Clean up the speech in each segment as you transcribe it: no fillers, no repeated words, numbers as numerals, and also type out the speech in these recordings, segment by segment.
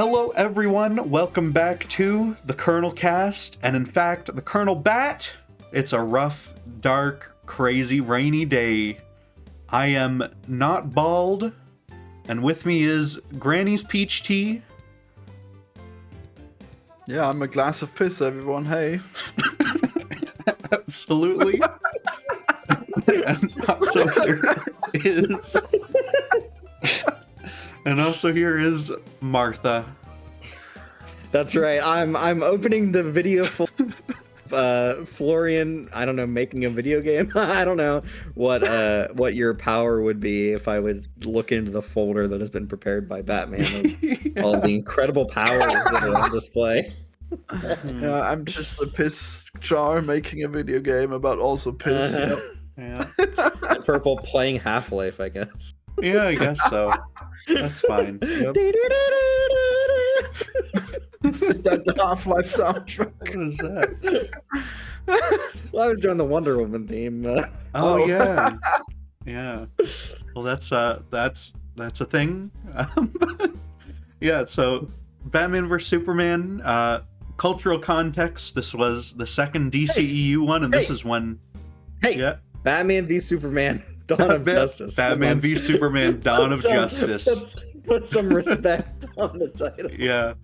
Hello everyone, welcome back to the Colonelcast, and in fact, the COLONELBAT. It's a rough, dark, crazy, rainy day. I am not bald, and with me is Granny's peach tea. Yeah, I'm a glass of piss, everyone, hey. Absolutely. And also here is Martha. That's right. I'm opening the video for Florian. I don't know, making a video game. I don't know what your power would be if I would look into the folder that has been prepared by Batman of all the incredible powers that are on display. Yeah, I'm just a piss jar making a video game about also piss. Yeah. Purple playing Half-Life, I guess. Yeah, I guess so. That's fine. Yep. Is that the Half-Life soundtrack? What is that? Well, I was doing the Wonder Woman theme. Oh yeah, yeah. Well, that's a thing. Yeah. So, Batman vs Superman. Cultural context. This was the second DCEU one, and this is when. Hey. Yeah. Batman v Superman. Dawn of Justice. Batman v Superman, Dawn of Justice. Put some respect on the title. Yeah.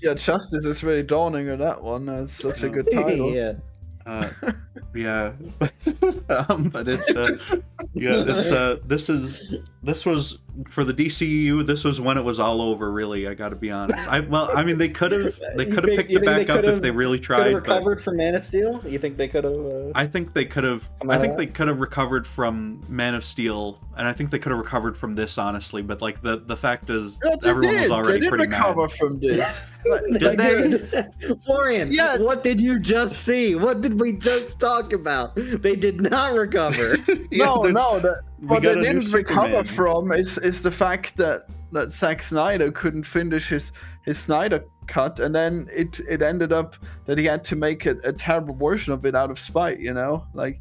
Yeah, Justice is really dawning on that one. That's such a good title. Yeah. Yeah, but it's this was for the DCU. This was when it was all over. Really, I got to be honest. I mean, they could have picked it back up if they really tried. Recovered from Man of Steel. You think they could have? I think they could have. I think they could have recovered from Man of Steel, and I think they could have recovered from this. Honestly, but like the fact is, everyone was already pretty mad. Recover from this. Did they? Florian, yeah. What did you just see? What did we just talk about? They did not recover. What they didn't recover from is the fact that Zack Snyder couldn't finish his Snyder cut, and then it ended up that he had to make a terrible version of it out of spite, you know? Like,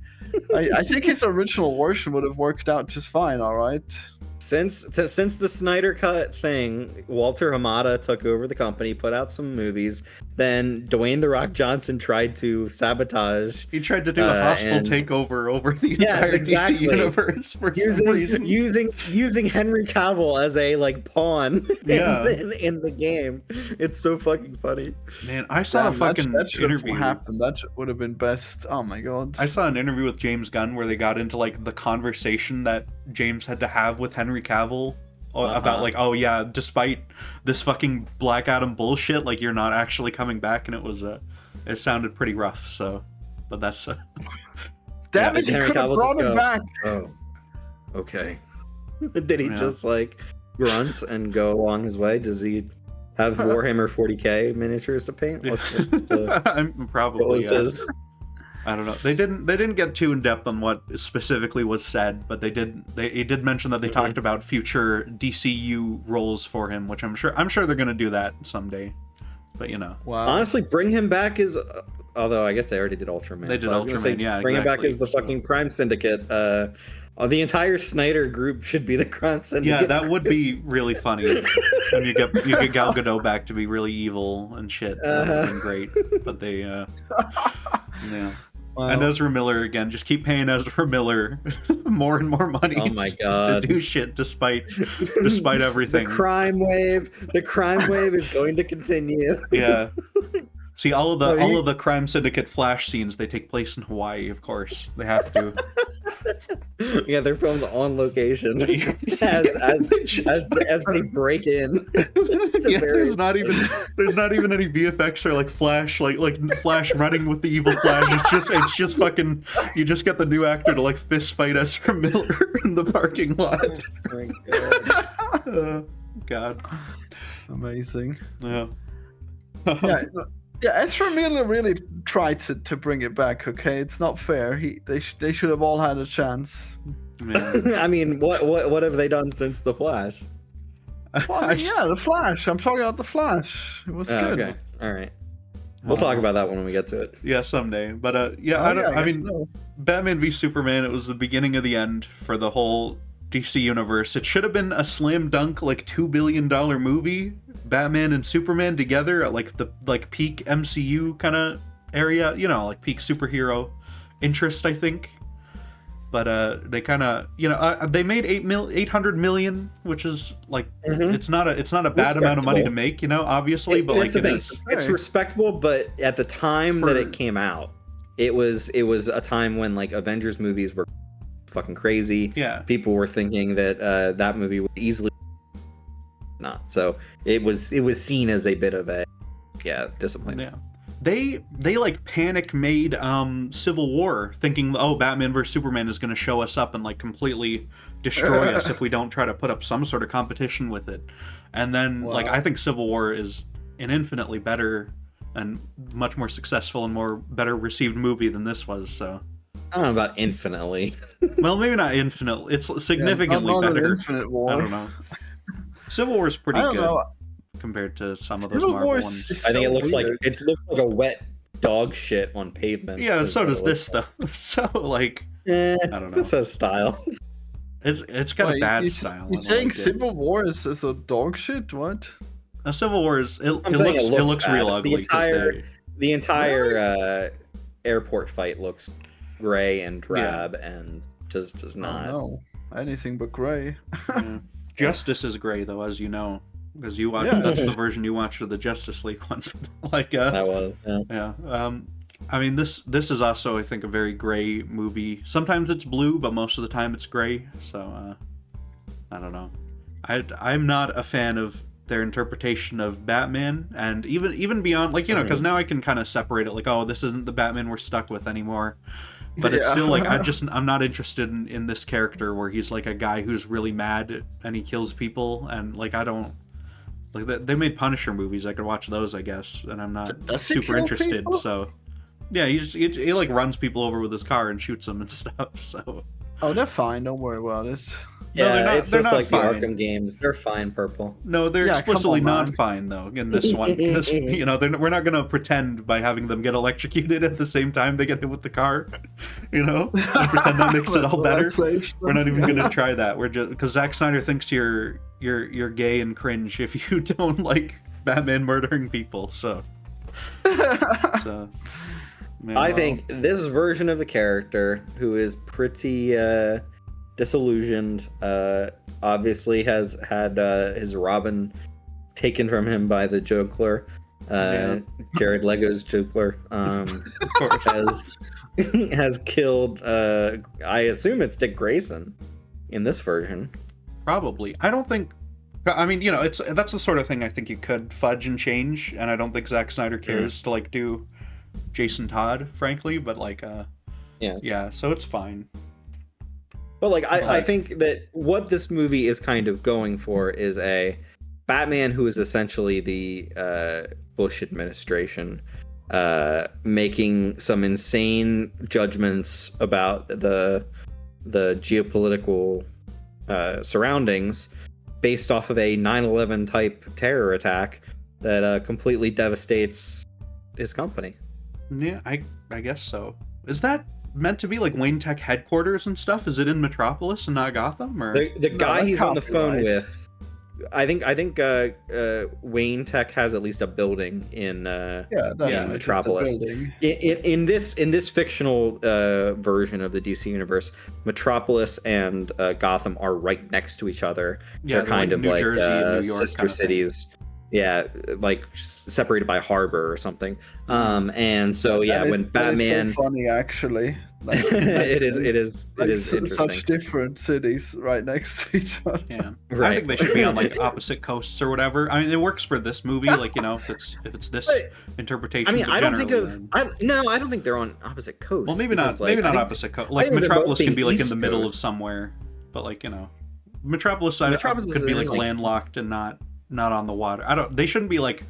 I think his original version would have worked out just fine, all right? Since the Snyder Cut thing, Walter Hamada took over the company, put out some movies. Then Dwayne "The Rock" Johnson tried to sabotage. He tried to do a hostile takeover over the entire DC universe for some reason. Using Henry Cavill as a pawn in the game. It's so fucking funny. Man, I saw a fucking interview. Happened. That would have been best. Oh my god. I saw an interview with James Gunn where they got into the conversation that James had to have with Henry Cavill about oh yeah, despite this fucking Black Adam bullshit, you're not actually coming back, and it sounded pretty rough. So, but that's damn it, you could have brought him back. Oh, okay. Did he just grunt and go along his way? Does he have Warhammer 40k miniatures to paint? I'm probably. What was his? I don't know. They didn't get too in depth on what specifically was said, but he did mention that they talked about future DCU roles for him, which I'm sure they're gonna do that someday. But wow. Honestly, bring him back as. Although I guess they already did Ultraman. They did Ultraman, yeah. Bring him back as the fucking crime syndicate. The entire Snyder group should be the crime syndicate. Yeah, that would be really funny. And you get Gal Gadot back to be really evil and shit. That would have been great. But they, yeah. Wow. And Ezra Miller again. Just keep paying Ezra Miller more and more money. Oh my god! To do shit despite everything. The crime wave is going to continue. Yeah. See, all of the crime syndicate Flash scenes, they take place in Hawaii, of course. They have to. Yeah, they're filmed on location as they break in. Yeah, there's not even any VFX or Flash Flash running with the evil Flash. It's just fucking. You just get the new actor to fist fight Ezra Miller in the parking lot. Oh my god. God. Amazing. Yeah. Yeah, Ezra Miller really tried to bring it back. Okay, it's not fair. They should have all had a chance. I mean, what have they done since the Flash? Well, the Flash. I'm talking about the Flash. It was good. Okay, all right. We'll talk about that when we get to it. Yeah, someday. But I mean, Batman v Superman. It was the beginning of the end for the whole DC Universe. It should have been a slam dunk, like $2 billion movie, Batman and Superman together at like the peak MCU kind of area, you know, like peak superhero interest, I think. But they kind of, you know, they made 800 million, which is like it's not a bad amount of money to make, you know, obviously, but like it's respectable. But at the time that it came out, it was a time when like Avengers movies were fucking crazy. Yeah, people were thinking that that movie would easily not. So it was seen as a bit of a disappointment. Yeah. They like panic made Civil War, thinking, oh, Batman vs Superman is going to show us up and like completely destroy us if we don't try to put up some sort of competition with it. And then like I think Civil War is an infinitely better and much more successful and better received movie than this was. So I don't know about infinitely. Well, maybe not infinite. It's significantly better. Infinite War. I don't know. Civil War is pretty good. Know. Compared to some of those Marvel ones. I think it looks like a wet dog shit on pavement. Yeah, so does this though. So like I don't know. This has style. It's got a bad style. You're saying Civil War is a dog shit? What? A Civil War is it looks real ugly. The entire airport fight looks gray and drab and just does not. No, anything but gray. Justice is gray though, as you know. Because you watch, that's the version you watched of the Justice League one. That was, I mean, this is also, I think, a very gray movie. Sometimes it's blue, but most of the time it's gray. So, I don't know. I'm not a fan of their interpretation of Batman, and even beyond, like, you know, because now I can kind of separate it, like, oh, this isn't the Batman we're stuck with anymore. But it's still like I'm not interested in this character where he's like a guy who's really mad and he kills people, and like I don't. Like they made Punisher movies, I could watch those, I guess, and I'm not super interested. People? So, yeah, he like runs people over with his car and shoots them and stuff. So, they're fine. Don't worry about it. Yeah, it's just like fine. The Arkham games. They're fine purple. No, they're explicitly not fine though in this one because you know we're not gonna pretend by having them get electrocuted at the same time they get hit with the car. You know, and pretend that makes it all better. We're not even gonna try that. We're just because Zack Snyder thinks you're gay and cringe if you don't like Batman murdering people. So I think this version of the character, who is pretty disillusioned, obviously has had his Robin taken from him by the Joker, Jared Lego's Joker, has killed, I assume it's Dick Grayson in this version. Probably. I don't think. I mean, you know, that's the sort of thing I think you could fudge and change, and I don't think Zack Snyder cares to like do Jason Todd, frankly. But like, so it's fine. But like, I think that what this movie is kind of going for is a Batman who is essentially the Bush administration, making some insane judgments about the geopolitical surroundings based off of a 9/11 type terror attack that completely devastates his company. Yeah, I guess so. Is that meant to be like Wayne Tech headquarters and stuff? Is it in Metropolis and not Gotham? Or the guy he's on the phone with? I think Wayne Tech has at least a building in Metropolis. In this fictional version of the DC universe, Metropolis and Gotham are right next to each other. Yeah, they're kind of New like Jersey and New York sister cities. Yeah, like separated by harbor or something. And so when Batman, so funny actually. Like, it is interesting. Such different cities right next to each other. Yeah, right. I think they should be on like opposite coasts or whatever. I mean, it works for this movie, like, you know, if it's this interpretation. I mean, I don't think they're on opposite coasts. Well, maybe not. Maybe not opposite coast. Like Metropolis can be like in the middle of somewhere, but like, you know, Metropolis could be like landlocked and not on the water. They shouldn't be like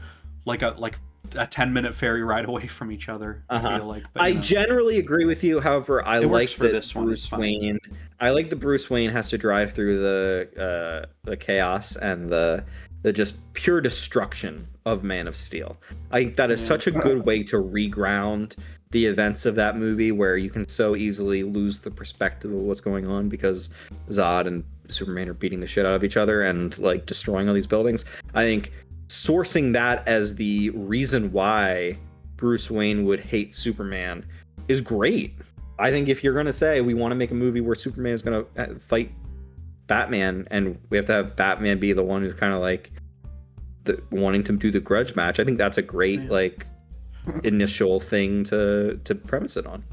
a 10-minute ferry ride away from each other. I feel like. But, I generally agree with you. However, I like that Bruce Wayne. I like that Bruce Wayne has to drive through the chaos and the just pure destruction of Man of Steel. I think that is such a good way to reground the events of that movie, where you can so easily lose the perspective of what's going on because Zod and Superman are beating the shit out of each other and like destroying all these buildings. I think sourcing that as the reason why Bruce Wayne would hate Superman is great. I think if you're going to say we want to make a movie where Superman is going to fight Batman and we have to have Batman be the one who's kind of like wanting to do the grudge match, I think that's a great like initial thing to premise it on.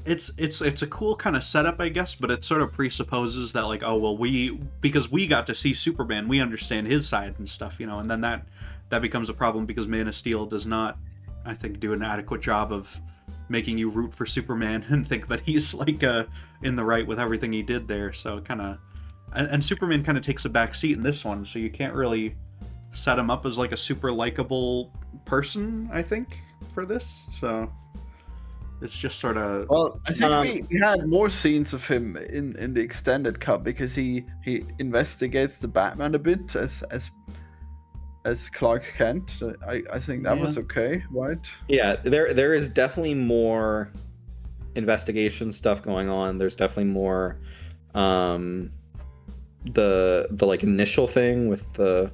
It's a cool kind of setup, I guess, but it sort of presupposes that like, oh well, because we got to see Superman, we understand his side and stuff, you know, and then that becomes a problem because Man of Steel does not, I think, do an adequate job of making you root for Superman and think that he's like in the right with everything he did there. So kind of, and Superman kind of takes a back seat in this one, so you can't really set him up as like a super likable person, I think, for this. So it's just sort of... Well, I think we had more scenes of him in the extended cut because he investigates the Batman a bit as Clark Kent. I think that was okay, right? Yeah, there is definitely more investigation stuff going on. There's definitely more the like initial thing with the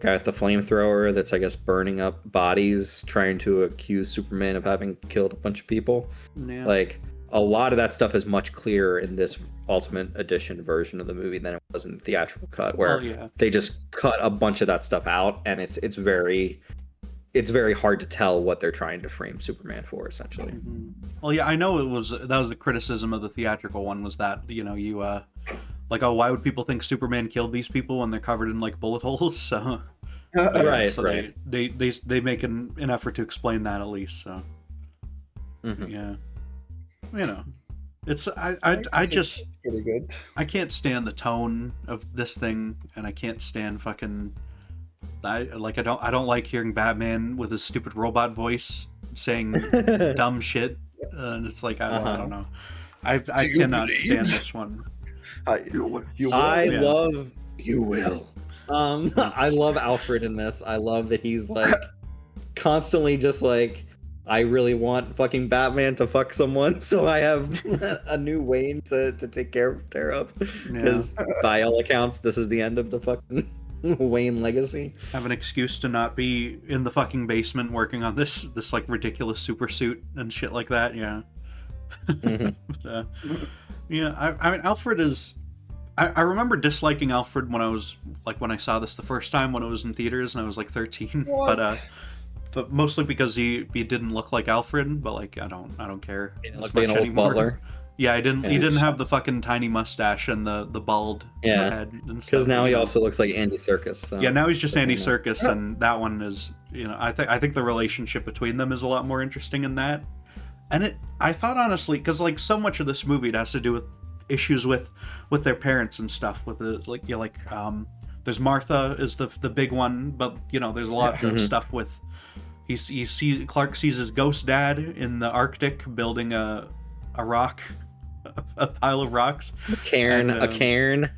guy with the flamethrower that's, I guess, burning up bodies, trying to accuse Superman of having killed a bunch of people. Yeah. Like, a lot of that stuff is much clearer in this Ultimate Edition version of the movie than it was in the theatrical cut, where they just cut a bunch of that stuff out, and it's very hard to tell what they're trying to frame Superman for, essentially. Mm-hmm. Well, yeah, I know that was a criticism of the theatrical one, was that, you know, you like, oh, why would people think Superman killed these people when they're covered in like bullet holes? So right. They make an effort to explain that, at least. So yeah, you know, it's I just pretty good. I can't stand the tone of this thing, and I can't stand fucking I don't like hearing Batman with his stupid robot voice saying dumb shit, and it's like I don't know. I cannot stand this one. You will. Love you will. I love Alfred in this. I love that he's like constantly just like, I really want fucking Batman to fuck someone, so I have a new Wayne to take care of. Because by all accounts, this is the end of the fucking Wayne legacy. Have an excuse to not be in the fucking basement working on this like ridiculous super suit and shit like that. Yeah. Yeah, I mean, Alfred is... I remember disliking Alfred when I saw this the first time when it was in theaters and I was like 13. But mostly because he didn't look like Alfred. But like I don't care. He didn't look like an old butler. Yeah, he didn't have the fucking tiny mustache and the bald head. Because now he also looks like Andy Serkis. So. Yeah, now he's just Andy Serkis, and that one is, you know, I think the relationship between them is a lot more interesting in that. And I thought, honestly, because like so much of this movie, it has to do with issues with their parents and stuff. With the like, you know, like there's Martha is the big one, but you know, there's a lot of stuff with Clark sees his ghost dad in the Arctic building a rock, a pile of rocks, a cairn.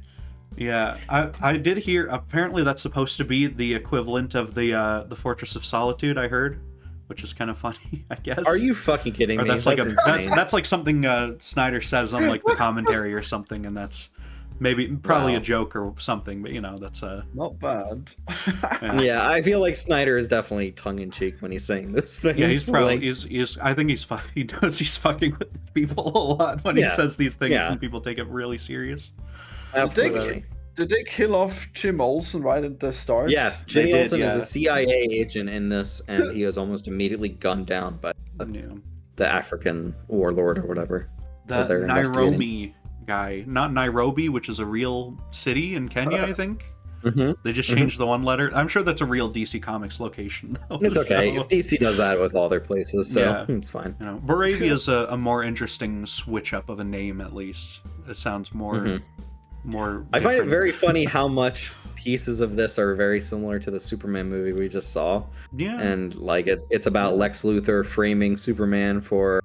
Yeah, I did hear. Apparently, that's supposed to be the equivalent of the Fortress of Solitude. I heard. Which is kind of funny, I guess. Are you fucking kidding me? That's that's like something Snyder says on like the commentary or something, and that's probably a joke or something. But you know, that's not bad. Yeah, I feel like Snyder is definitely tongue in cheek when he's saying this thing. Yeah, he's probably he's. I think he knows he's fucking with people a lot when he says these things, and people take it really serious. Absolutely. Did they kill off Jim Olsen right at the start? Yes, Jim Olsen is a CIA agent in this, and he was almost immediately gunned down by the African warlord or whatever. The Nairobi guy. Not Nairobi, which is a real city in Kenya, I think. They just changed the one letter. I'm sure that's a real DC Comics location, though. It's okay. So, DC does that with all their places, so it's fine. You know, Baravia is a more interesting switch-up of a name, at least. It sounds more... I find it very funny how much pieces of this are very similar to the Superman movie we just saw. Yeah. And like it's about Lex Luthor framing Superman for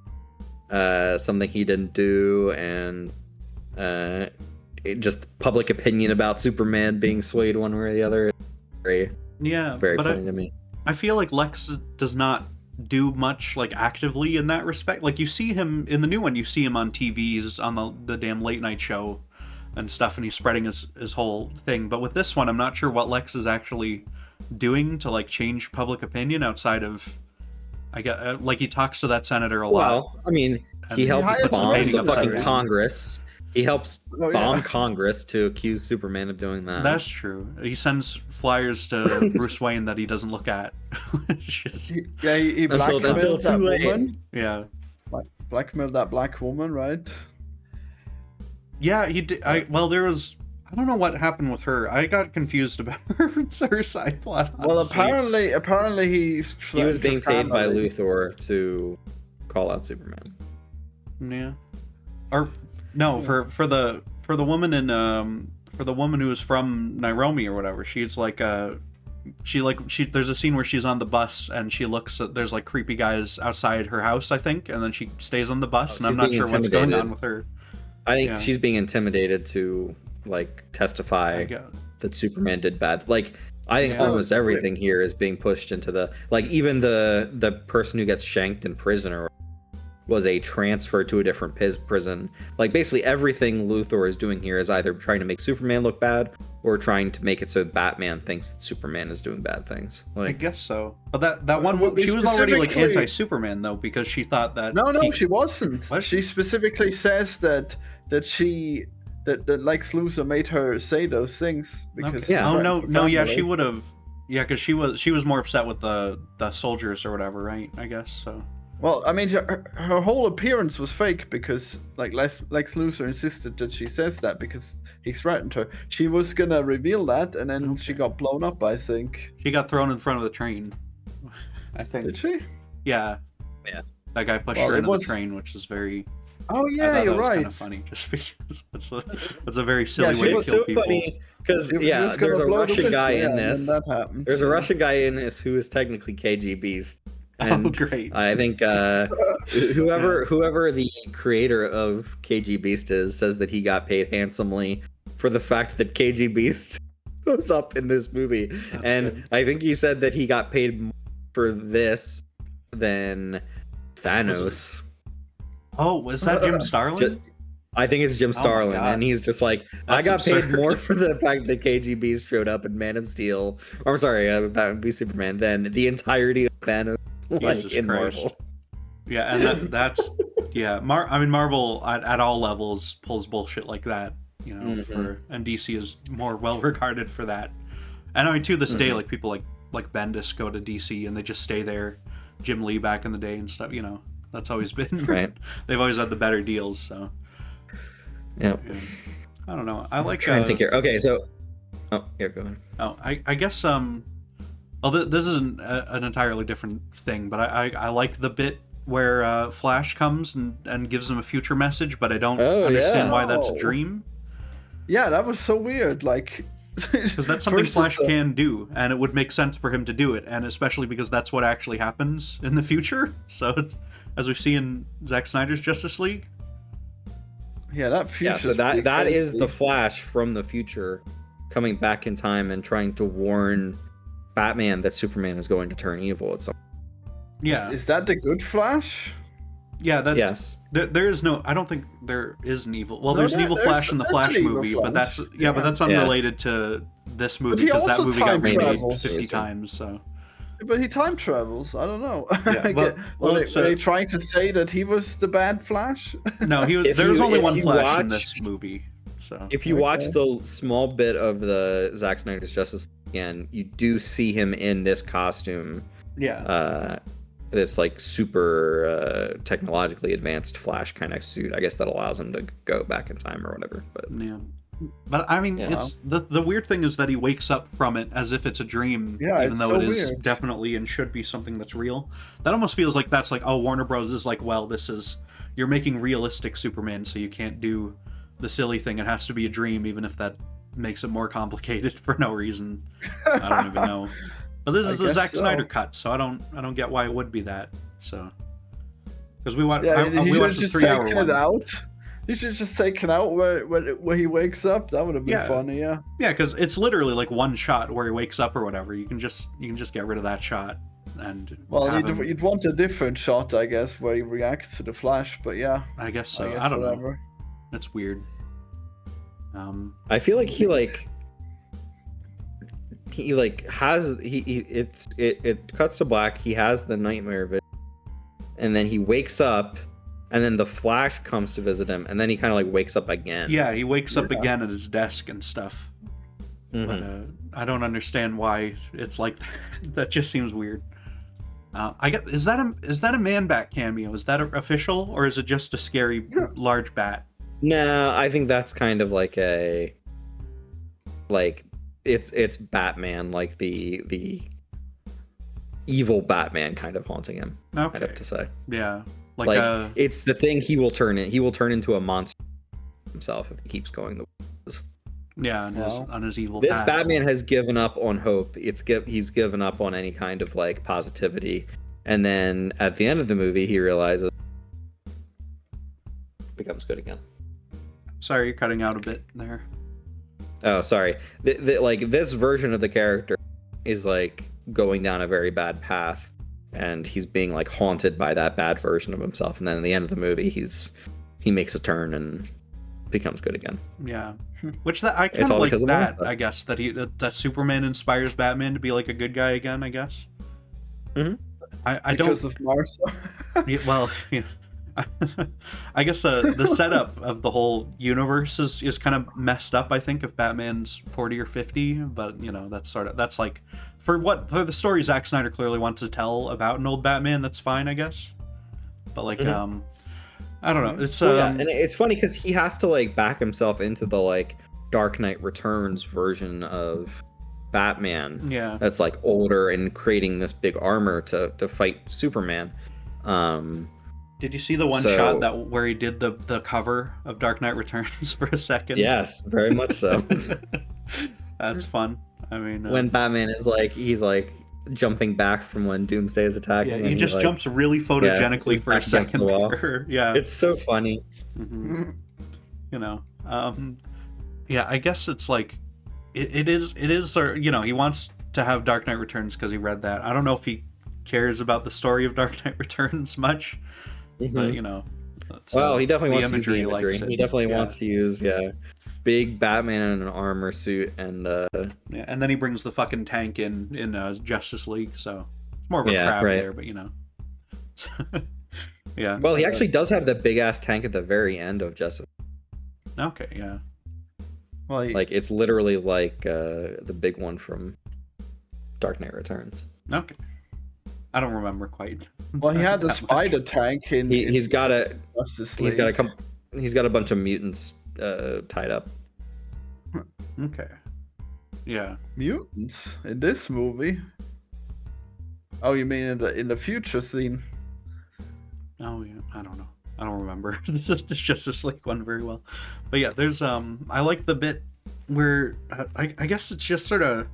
something he didn't do, and just public opinion about Superman being swayed one way or the other. Very funny to me. I feel like Lex does not do much like actively in that respect. Like you see him in the new one, you see him on TVs on the damn late night show and stuff, and he's spreading his whole thing. But with this one, I'm not sure what Lex is actually doing to like change public opinion outside of, I get like he talks to that senator a lot. Well, I mean, he helps bomb the fucking Congress. He helps bomb Congress to accuse Superman of doing that. That's true. He sends flyers to Bruce Wayne that he doesn't look at. He blackmailed that woman. Yeah. Blackmailed that black woman, right? Yeah, he did. I don't know what happened with her. I got confused about her side plot. Honestly. Well, apparently he was being paid by Luthor to call out Superman. Yeah. Or no, for the woman in for the woman who is from Nairobi or whatever. She's like there's a scene where she's on the bus and she looks at, there's like creepy guys outside her house, I think, and then she stays on the bus, and I'm not sure what's going on with her. I think she's being intimidated to like testify that Superman did bad. Like I think almost everything here is being pushed into the, like, even the person who gets shanked in prison or was a transfer to a different prison. Like basically everything Luthor is doing here is either trying to make Superman look bad or trying to make it so Batman thinks that Superman is doing bad things. Like, I guess so. But that one, she was already like anti-Superman though, because she thought that. No, she wasn't. What? She specifically says that Lex Luthor made her say those things because she would have, because she was more upset with the soldiers or whatever, right? I guess so. Well, I mean, her whole appearance was fake because, like, Lex Luthor insisted that she says that because he threatened her. She was gonna reveal that, and then she got blown up, I think. She got thrown in front of the train, I think. Did she? Yeah. Yeah. That guy pushed her into the train, which is very... Oh, yeah, you're right. Kind of funny, just because it's a very silly way to kill so people. Funny because there's a Russian guy in this. There's a Russian guy in this who is technically KG Beast. And great! I think whoever the creator of KG Beast is says that he got paid handsomely for the fact that KG Beast was up in this movie. That's good. I think he said that he got paid more for this than Thanos. Oh, was that Jim Starlin? I think it's Jim Starlin, and he's just like, I got paid more for the fact that KG Beast showed up in Man of Steel, or I'm sorry, Batman v Superman, than the entirety of Thanos. Like in Marvel. Yeah, and that's Marvel at all levels pulls bullshit like that, you know, and DC is more well regarded for that. And I mean, to this day, like people like Bendis go to DC and they just stay there. Jim Lee back in the day and stuff, you know, that's always been right. They've always had the better deals, so. Yep. Yeah. I don't know. I like trying to think here. Okay, so go ahead. Oh, I guess this is an entirely different thing, but I like the bit where Flash comes and gives him a future message, but I don't understand why that's a dream. Yeah, that was so weird. Like, because that's something Flash can do, and it would make sense for him to do it, and especially because that's what actually happens in the future. So, as we see in Zack Snyder's Justice League. Yeah, that future. Yeah, so that is the Flash from the future coming back in time and trying to warn Batman that Superman is going to turn evil at some point. Yeah. Is that the good Flash? Yeah, yes. There is no, I don't think there is an evil. Well, there's an evil Flash in the Flash movie, but that's but that's unrelated to this movie because that movie got remade 50 times. So. But he time travels. I don't know. Yeah, were they trying to say that he was the bad Flash? No, he was. There's only one Flash in this movie. So if you watch the small bit of the Zack Snyder's Justice League again, you do see him in this costume. Yeah. This like super technologically advanced Flash kind of suit. I guess that allows him to go back in time or whatever. But yeah. But I mean, it's the weird thing is that he wakes up from it as if it's a dream, even though it is definitely and should be something that's real. That almost feels like that's like, oh, Warner Bros. Is like, well, you're making realistic Superman, so you can't do the silly thing. It has to be a dream, even if that makes it more complicated for no reason. I don't even know. But this is a Zack Snyder cut, so I don't get why it would be that. So because we watched we watched the 3-hour one. You should just taken out where he wakes up. That would have been funny, yeah. Yeah, because it's literally like one shot where he wakes up or whatever. You can just get rid of that shot, and you'd want a different shot, I guess, where he reacts to the Flash. But yeah, I guess so. I don't know. That's weird. I feel like it cuts to black. He has the nightmare vision, and then he wakes up, and then the Flash comes to visit him, and then he kind of like wakes up again. Yeah, he wakes up again at his desk and stuff. Mm-hmm. But I don't understand why it's like that. That just seems weird. Is that a Man-Bat cameo? Is that official, or is it just a scary large bat? No, I think that's kind of like it's Batman, like the evil Batman kind of haunting him. Okay. I'd have to say. Yeah. Like it's the thing he will turn into a monster himself if he keeps going the ways. Yeah, on his evil This path. Batman has given up on hope. He's given up on any kind of like positivity. And then at the end of the movie he realizes becomes good again. Sorry, you're cutting out a bit there. Oh, sorry. Like this version of the character is like going down a very bad path, and he's being like haunted by that bad version of himself. And then at the end of the movie, he makes a turn and becomes good again. Yeah, which I kind of like that. I guess that Superman inspires Batman to be like a good guy again. I guess. Mm-hmm. I don't because of Martha. Well, yeah. I guess the setup of the whole universe is kind of messed up. I think if Batman's 40 or 50, but that's like for the story Zack Snyder clearly wants to tell about an old Batman. That's fine, I guess. But like, mm-hmm. I don't know. It's and it's funny because he has to like back himself into the like Dark Knight Returns version of Batman. Yeah, that's like older and creating this big armor to fight Superman. Did you see the one shot where he did the cover of Dark Knight Returns for a second? Yes, very much so. That's fun. I mean, when Batman is like, he's like jumping back from when Doomsday is attacking. Yeah, he just jumps really photogenically for a second. Yeah, it's so funny. Mm-hmm. Yeah, I guess it's like it is. He wants to have Dark Knight Returns because he read that. I don't know if he cares about the story of Dark Knight Returns much. Mm-hmm. But he definitely wants to use the imagery. He definitely wants to use big Batman in an armor suit and and then he brings the fucking tank in Justice League, so it's more of a crab there, but yeah. Well, he actually does have the big ass tank at the very end of Justice League. Okay, yeah. Well, like it's literally like the big one from Dark Knight Returns. Okay. I don't remember quite. Well, he had the spider tank in. He's got a Justice League. He's got a bunch of mutants tied up. Okay. Yeah. Mutants in this movie. Oh, you mean in the future scene? Oh yeah, I don't know. I don't remember this Justice League one very well. But yeah, there's I like the bit where I guess it's just sort of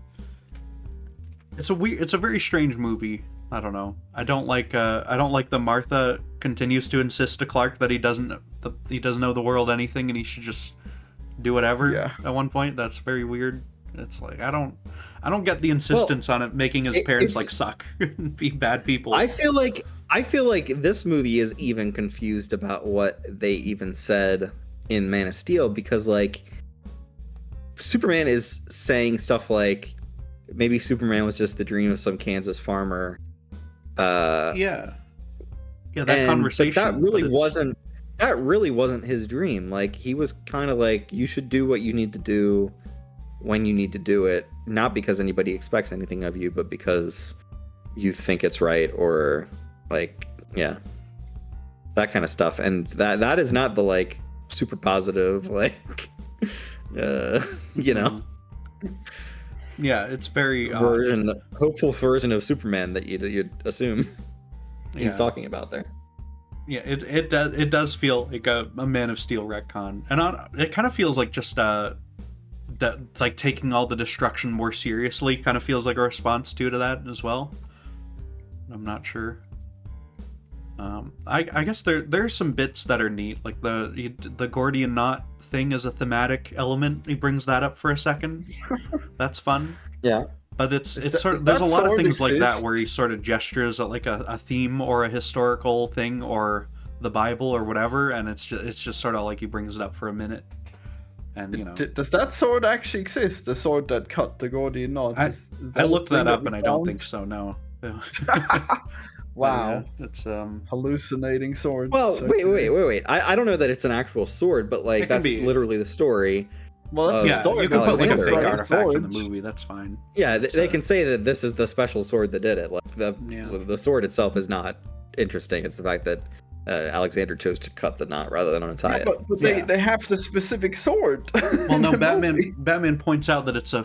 it's a very strange movie. I don't know. I don't like the Martha continues to insist to Clark that he doesn't know the world anything and he should just do whatever. Yeah. At one point, that's very weird. It's like I don't get the insistence on it making his parents like suck and be bad people. I feel like this movie is even confused about what they even said in Man of Steel, because like Superman is saying stuff like maybe Superman was just the dream of some Kansas farmer. That conversation. That really wasn't his dream. Like he was kind of like, you should do what you need to do when you need to do it, not because anybody expects anything of you, but because you think it's right, or like that kind of stuff. And that is not the like super positive like Yeah, it's very hopeful version of Superman that you'd assume he's talking about there. Yeah, it does feel like a Man of Steel retcon, and it kind of feels like just like taking all the destruction more seriously. Kind of feels like a response to that as well. I'm not sure. I guess there's some bits that are neat, like the Gordian knot thing as a thematic element. He brings that up for a second. That's fun. Yeah. But it's sort of, there's a lot of things like that where he sort of gestures at like a theme or a historical thing or the Bible or whatever, and it's just sort of like he brings it up for a minute. And you know, does that sword actually exist? The sword that cut the Gordian knot? I looked that up and I don't think so. No. Wow, yeah, it's hallucinating sword. Well, wait. I don't know that it's an actual sword, but like that's literally the story. Well, that's the story. You can put like a fake right? artifact in the movie. That's fine. Yeah, they can say that this is the special sword that did it. Like the sword itself is not interesting. It's the fact that Alexander chose to cut the knot rather than untie it. But they have the specific sword. Well, no, Batman points out that it's a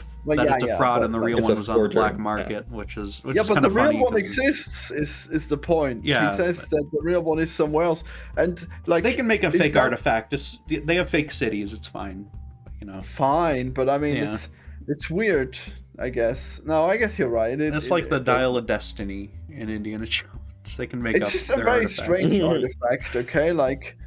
fraud and the real one was on the black market, which is kind of funny. Yeah, but the real one exists is the point. Yeah, he says that the real one is somewhere else, and like they can make a fake artifact. They have fake cities. It's fine. You know, fine, but I mean, it's weird. I guess. No, I guess you're right. It's like the Dial of Destiny in Indiana Jones. They can make it's just a very strange artifact. Okay, like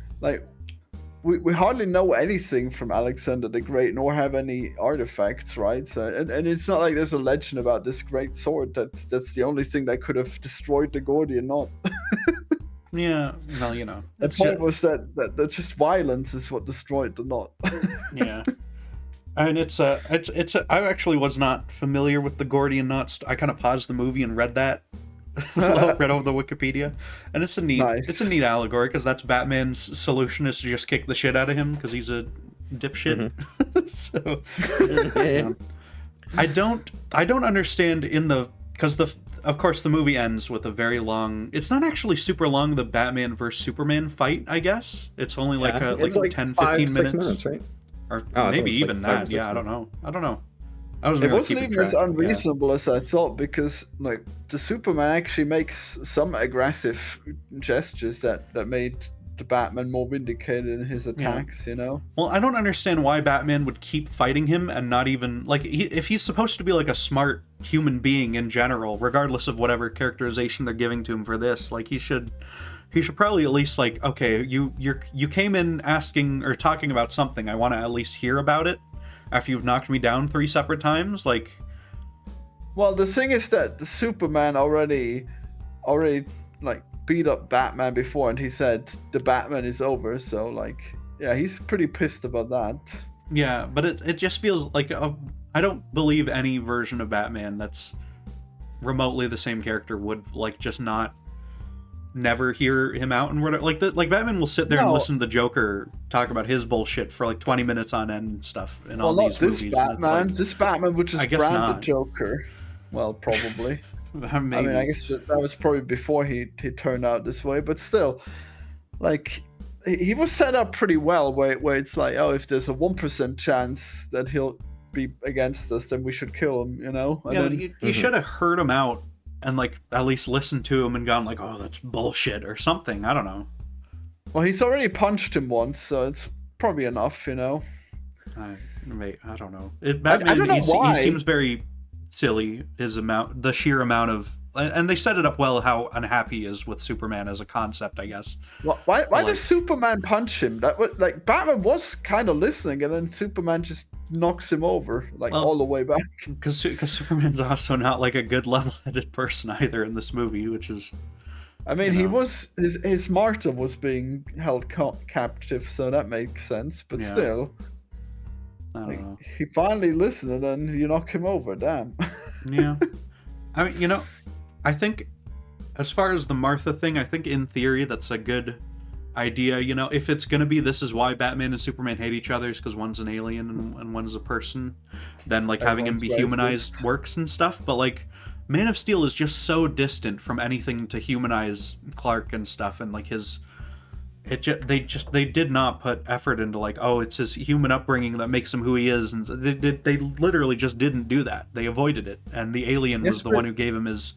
we hardly know anything from Alexander the Great, nor have any artifacts, right? So and it's not like there's a legend about this great sword that's the only thing that could have destroyed the Gordian knot. Yeah, well, you know, the point was that just violence is what destroyed the knot. Yeah. And it's I actually was not familiar with the Gordian knot. I kind of paused the movie and read that. Read over the Wikipedia, and it's a neat allegory because that's Batman's solution is to just kick the shit out of him because he's a dipshit. Mm-hmm. So I don't understand because of course the movie ends with a very long. It's not actually super long. The Batman versus Superman fight, I guess it's only like 10, 15 minutes, right? Or maybe even that. Yeah, I don't know. It wasn't even as unreasonable as I thought because, like, the Superman actually makes some aggressive gestures that made the Batman more vindicated in his attacks. You know. Well, I don't understand why Batman would keep fighting him and not even like if he's supposed to be like a smart human being in general, regardless of whatever characterization they're giving to him for this. Like he should probably at least like, okay, you came in asking or talking about something. I want to at least hear about it. After you've knocked me down 3 separate times, like. Well, the thing is that the Superman already like beat up Batman before, and he said the Batman is over. So like, yeah, he's pretty pissed about that. Yeah, but it just feels like I don't believe any version of Batman that's remotely the same character would like just never hear him out and whatever. Like Batman will sit there and listen to the Joker talk about his bullshit for like 20 minutes on end and stuff in all these movies. This Batman would just brand the Joker. Well, probably. Maybe. I mean, I guess that was probably before he turned out this way, but still, like he was set up pretty well where it's like, oh, if there's a 1% chance that he'll be against us, then we should kill him, you know? And then, you should have heard him out and like at least listened to him and gone like, oh, that's bullshit or something. I don't know. Well, he's already punched him once, so it's probably enough, you know. I don't know. Batman, I don't know why. He seems very silly. The sheer amount of, and they set it up well how unhappy he is with Superman as a concept, I guess. Why does Superman punch him? That was like Batman was kind of listening, and then Superman just knocks him over all the way back. Because Superman's also not like a good level-headed person either in this movie, which is. I mean, he was his martyr was being held captive, so that makes sense. But still, I don't know. He finally listened, and then you knock him over. Damn. Yeah, I mean, you know, I think as far as the Martha thing, I think in theory that's a good idea. You know, if it's gonna be this is why Batman and Superman hate each other is because one's an alien and one's a person, then like having him be humanized works and stuff. But like Man of Steel is just so distant from anything to humanize Clark and stuff, and like they did not put effort into like, oh, it's his human upbringing that makes him who he is, and they literally just didn't do that. They avoided it, and the alien was the one who gave him his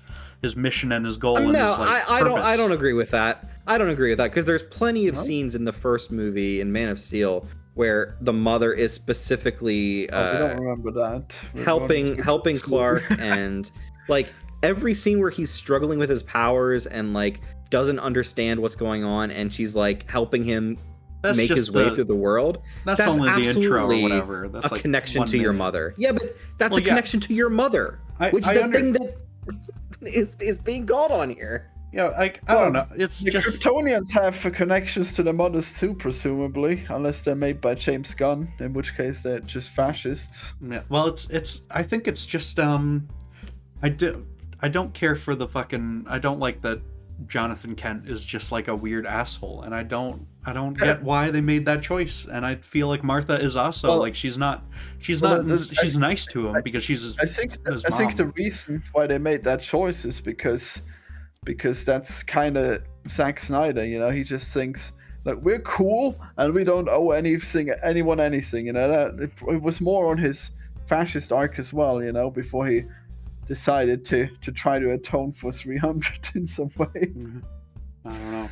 mission and his goal. I don't agree with that. I don't agree with that because there's plenty of scenes in the first movie in Man of Steel where the mother is specifically we don't remember that. helping Clark and like every scene where he's struggling with his powers and like doesn't understand what's going on, and she's like helping him make his way through the world. That's only the intro or whatever. That's a connection to your mother. Yeah, but that's a connection to your mother. which is the thing that is being called on here. Yeah, I don't know. It's the just Kryptonians have connections to the mothers too, presumably, unless they're made by James Gunn, in which case they're just fascists. Yeah, well, it's. I think it's just I don't care for the fucking. I don't like that Jonathan Kent is just like a weird asshole, and I don't get why they made that choice. And I feel like Martha is also like she's nice to him because she's. I think the reason why they made that choice is because that's kind of Zack Snyder, you know. He just thinks like we're cool and we don't owe anyone anything, you know. That it was more on his fascist arc as well, you know, before he decided to try to atone for 300 in some way. Mm-hmm. I don't know.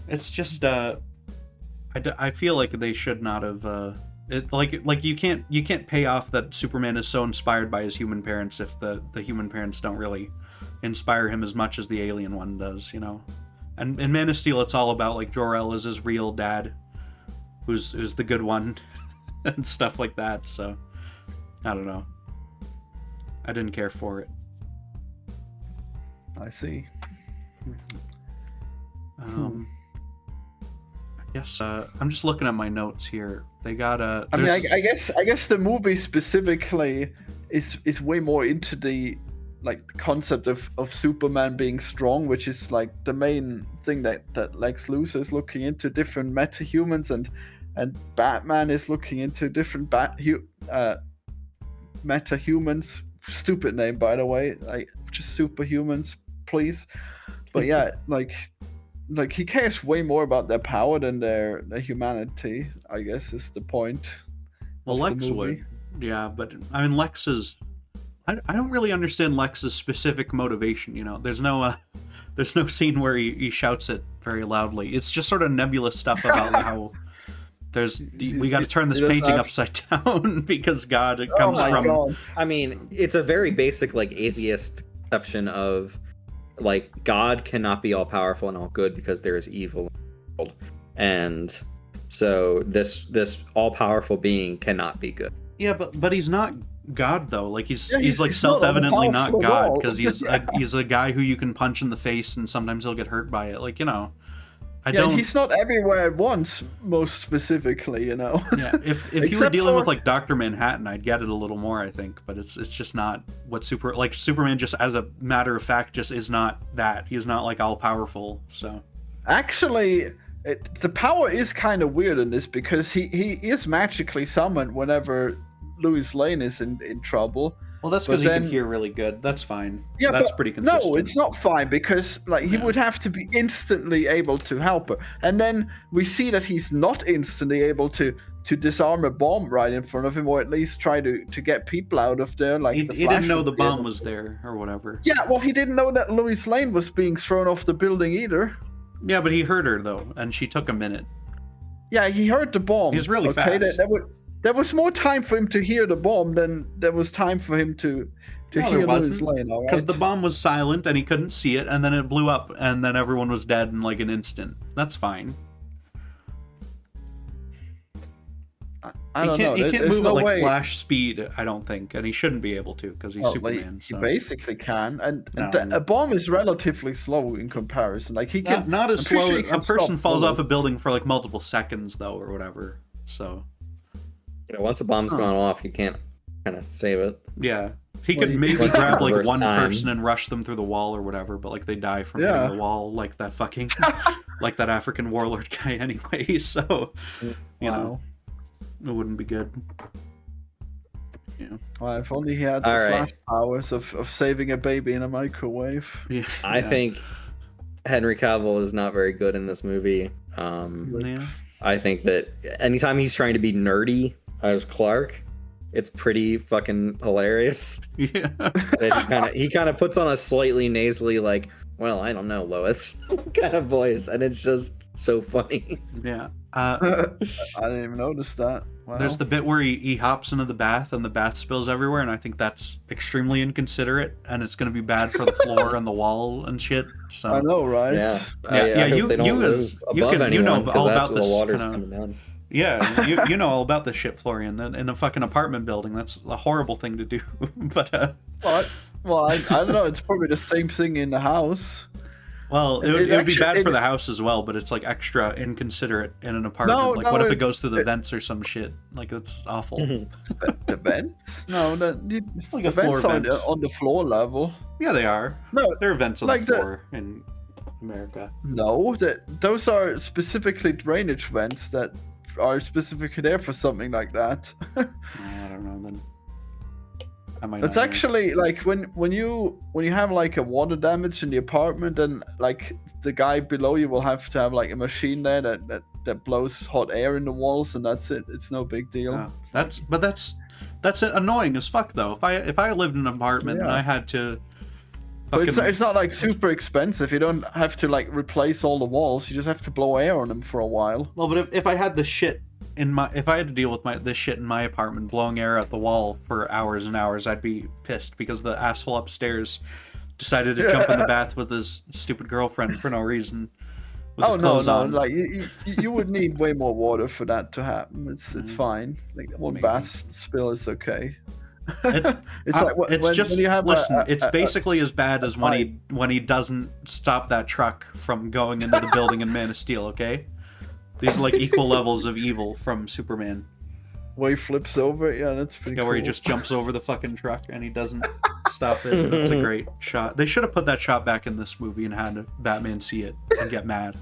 It's just I feel like they should not have like you can't pay off that Superman is so inspired by his human parents if the human parents don't really inspire him as much as the alien one does, you know. And in Man of Steel, it's all about like Jor-El is his real dad, who's the good one, and stuff like that. So I don't know. I didn't care for it. I see. I guess I'm just looking at my notes here. They got a. I mean, I guess the movie specifically is way more into the like concept of Superman being strong, which is like the main thing that Lex Luthor is looking into, different metahumans, and Batman is looking into different metahumans. Stupid name, by the way. Like just superhumans, please. But yeah, like he cares way more about their power than their humanity, I guess is the point. Well, Lex would. Yeah, but I mean Lex is. I don't really understand Lex's specific motivation, you know. There's no scene where he shouts it very loudly. It's just sort of nebulous stuff about how we got to turn this painting upside down because God comes from. God. I mean, it's a very basic like atheist conception of like God cannot be all powerful and all good because there is evil in the world, and so this all powerful being cannot be good. Yeah, but he's not God though. Like he's like self-evidently not God because he's a guy who you can punch in the face and sometimes he'll get hurt by it. Like, you know. And he's not everywhere at once, most specifically, you know. Yeah, if you were dealing with like Dr. Manhattan, I'd get it a little more, I think. But it's just not what Superman just as a matter of fact just is not that. He's not like all powerful. So actually, the power is kind of weird in this because he is magically summoned whenever Lois Lane is in trouble. Well, that's because he can hear really good. That's fine. Yeah, that's pretty consistent. No, it's not fine because like he would have to be instantly able to help her, and then we see that he's not instantly able to disarm a bomb right in front of him, or at least try to get people out of there. Like he didn't know the bomb was there or whatever. Yeah, well, he didn't know that Lois Lane was being thrown off the building either. Yeah, but he heard her though, and she took a minute. Yeah, he heard the bomb. He's really fast. There was more time for him to hear the bomb than there was time for him to hear Lois Lane. Because the bomb was silent and he couldn't see it, and then it blew up, and then everyone was dead in like an instant. That's fine. I don't know. He can't move at like Flash speed, I don't think, and he shouldn't be able to because he's Superman. He basically can, and a bomb is relatively slow in comparison. Like he can not as slow. A person falls off a building for like multiple seconds though, or whatever. So. You know, once a bomb's gone off, you can't kind of save it. Yeah. He could maybe grab like one person and rush them through the wall or whatever, but like they die from hitting the wall like that fucking like that African warlord guy anyway, so you know it wouldn't be good. Yeah. Well, if only he had the flash powers of saving a baby in a microwave. Yeah. I think Henry Cavill is not very good in this movie. I think that anytime he's trying to be nerdy as Clark, it's pretty fucking hilarious. Yeah. He kind of puts on a slightly nasally, like, well, I don't know, Lois, kind of voice, and it's just so funny. Yeah. I didn't even notice that. Wow. There's the bit where he hops into the bath and the bath spills everywhere, and I think that's extremely inconsiderate, and it's going to be bad for the floor and the wall and shit. So I know, right? Yeah. You know all about this. Yeah, you know all about this shit, Florian. In a fucking apartment building, that's a horrible thing to do. But What? Well, I don't know. It's probably the same thing in the house. well, it would be bad for the house as well. But it's like extra inconsiderate in an apartment. No, like, no, what if it goes through the vents or some shit? Like, that's awful. The vents? No, Like the a floor vents are vent. on the floor level. Yeah, they are. No, There are vents on like the floor in America. no, those are specifically drainage vents that are specifically there for something like that. I don't know. Then I might. That's not know. actually like when you have like a water damage in the apartment, and like the guy below you will have to have like a machine there that blows hot air in the walls, and that's it. It's no big deal. Oh, that's annoying as fuck though. If I lived in an apartment and I had to. But Fucking, it's not like super expensive. You don't have to like replace all the walls. You just have to blow air on them for a while. well, but if I had this shit if I had to deal with this shit in my apartment, blowing air at the wall for hours and hours, I'd be pissed because the asshole upstairs decided to jump in the bath with his stupid girlfriend for no reason. With his clothes on. Like you would need way more water for that to happen. It's fine. Like one Maybe. bath spill is okay. It's like when you have listen. It's basically as bad as when he doesn't stop that truck from going into the building in Man of Steel. Okay, these are like equal levels of evil from Superman. Where he flips over, yeah, that's pretty. Yeah, cool. where he just jumps over the fucking truck and he doesn't stop it. That's a great shot. They should have put that shot back in this movie and had Batman see it and get mad.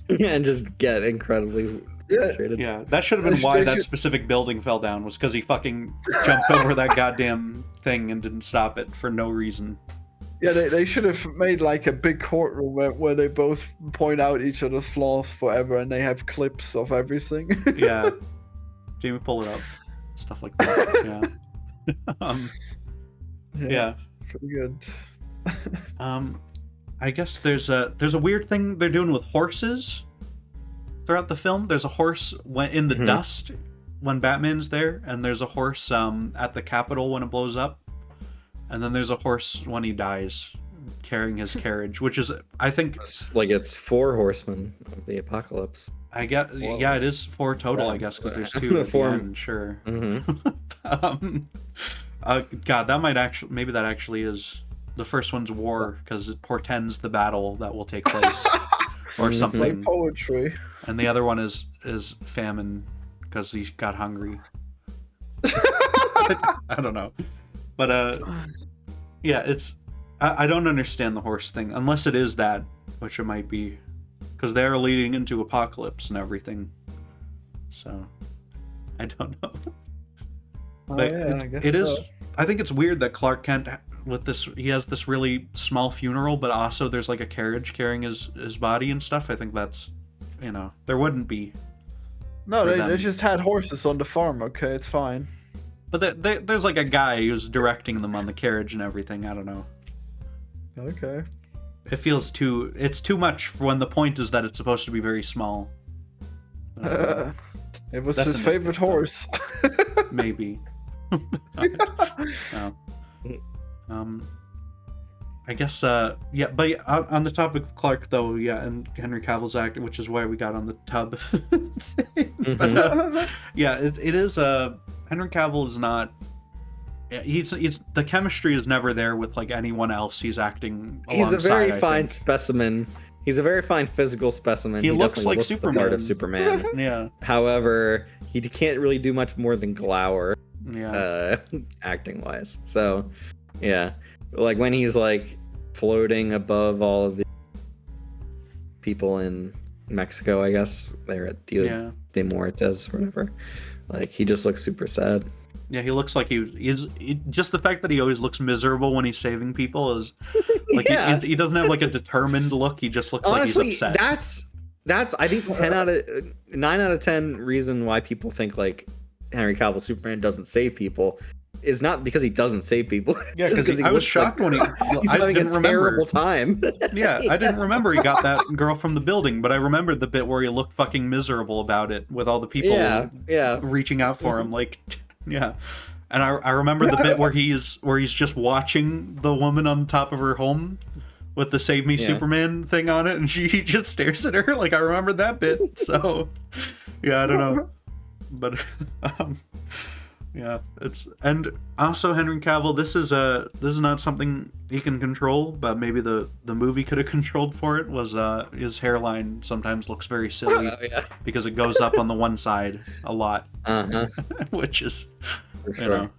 And just get incredibly frustrated. Yeah, that should have been why that specific building fell down, was because he fucking jumped over that goddamn thing and didn't stop it for no reason. Yeah, they should have made like a big courtroom where they both point out each other's flaws forever, and they have clips of everything. Yeah, Jamie, pull it up. Stuff like that. Yeah. Yeah. Pretty good. I guess there's a weird thing they're doing with horses throughout the film. There's a horse in the dust when Batman's there, and there's a horse at the Capitol when it blows up, and then there's a horse when he dies carrying his carriage, which is, I think, like it's 4 horsemen of the apocalypse. I get, yeah, it is 4 total, I guess, because there's 2 at the end, sure. God, that might actually, maybe that actually is, the first one's war, because it portends the battle that will take place, or something. Like poetry. And the other one is famine, because he got hungry. I don't know. But, yeah, it's, I don't understand the horse thing, unless it is that, which it might be. Because they're leading into apocalypse and everything. So, I don't know. But I guess it is. so. I think it's weird that Clark Kent, with this, he has this really small funeral, but also there's like a carriage carrying his body and stuff. I think that's, there wouldn't be. No, they just had horses on the farm. Okay, it's fine. But there's like a guy who's directing them on the carriage and everything. I don't know. Okay. It feels it's too much for when the point is that it's supposed to be very small. It was his favorite horse. Maybe. I guess, yeah, but on the topic of Clark, though, yeah, and Henry Cavill's acting, which is why we got on the tub thing. But, yeah, it is, Henry Cavill is not, he's the chemistry is never there with, like, anyone else he's acting alongside. He's a very fine specimen. He's a very fine physical specimen. He looks like Superman. The part of Superman. Yeah. However, he can't really do much more than glower. Yeah. Acting wise. So, yeah. Like when he's like floating above all of the people in Mexico, I guess they're at Dia de Muertes or whatever. Like he just looks super sad. Yeah, he looks like he's just the fact that he always looks miserable when he's saving people is like he doesn't have like a determined look. He just looks Honestly, like he's upset. That's I think 9 out of 10 reason why people think like Henry Cavill Superman doesn't save people is not because he doesn't save people. Yeah, because I was shocked when he's having a terrible time. Yeah, I didn't remember he got that girl from the building, but I remembered the bit where he looked fucking miserable about it with all the people reaching out for him. Like, yeah. And I remember the bit where he's just watching the woman on top of her home with the Save Me Superman thing on it, and he just stares at her. Like, I remember that bit. So, yeah, I don't know. but yeah, it's, and also Henry Cavill. This is not something he can control, but maybe the movie could have controlled for it. Was his hairline sometimes looks very silly because it goes up on the one side a lot, which is for sure. You know,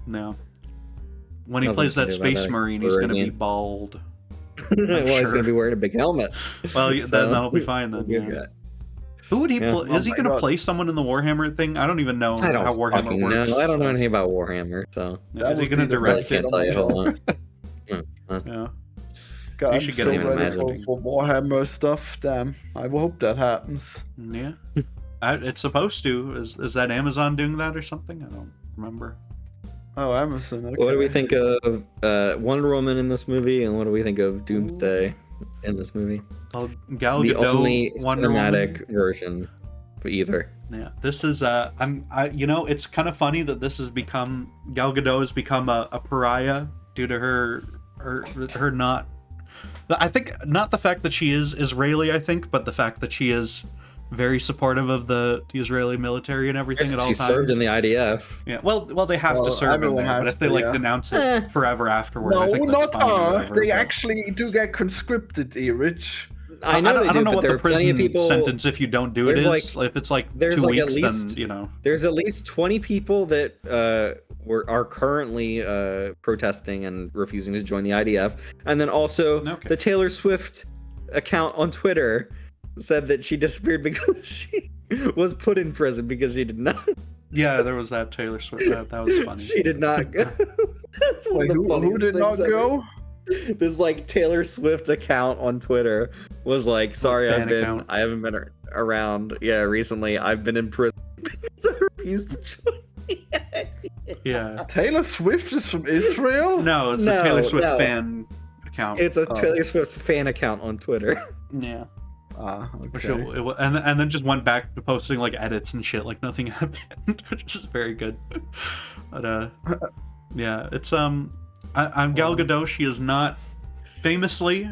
no. When he plays that Space Marine, he's going to be bald. Well, he's going to be wearing a big helmet. Well, then that'll be fine then. Yeah. Who would he play? Is he going to play someone in the Warhammer thing? I don't even know how Warhammer works. I don't know anything about Warhammer, so. Is he going to direct it? I can't tell you. Hold on. Yeah. God, I'm so ready for Warhammer stuff. Damn. I hope that happens. Yeah. It's supposed to. Is that Amazon doing that or something? I don't remember. Oh, Amazon. Okay. What do we think of Wonder Woman in this movie, and what do we think of Doomsday in this movie? Well, Gal Gadot, the only Wonder cinematic Woman version of either. Yeah, this is you know, it's kind of funny that this has become, Gal Gadot has become a pariah due to her not, I think not the fact that she is Israeli, I think, but the fact that she is very supportive of the Israeli military and everything at all times. She served in the IDF. Yeah, well, they have to serve in there, but if they denounce it forever afterward, I think that's fine. Whatever, they actually do get conscripted, Rich. I don't know what the prison sentence if you don't do it is. If it's like 2 weeks, then you know. There's at least 20 people that are currently protesting and refusing to join the IDF, and then also the Taylor Swift account on Twitter said that she disappeared because she was put in prison because she did not. Yeah, there was that Taylor Swift. That was funny. She did not go. That's one of the funniest who did not go? This like Taylor Swift account on Twitter was like, sorry, I haven't been around. Yeah, recently I've been in prison because I refused to join. Yeah. Taylor Swift is from Israel? No, it's a Taylor Swift fan account. It's a Taylor Swift fan account on Twitter. Yeah. Okay. And then just went back to posting like edits and shit like nothing happened, which is very good. But yeah, it's I'm Gal Gadot. She is not famously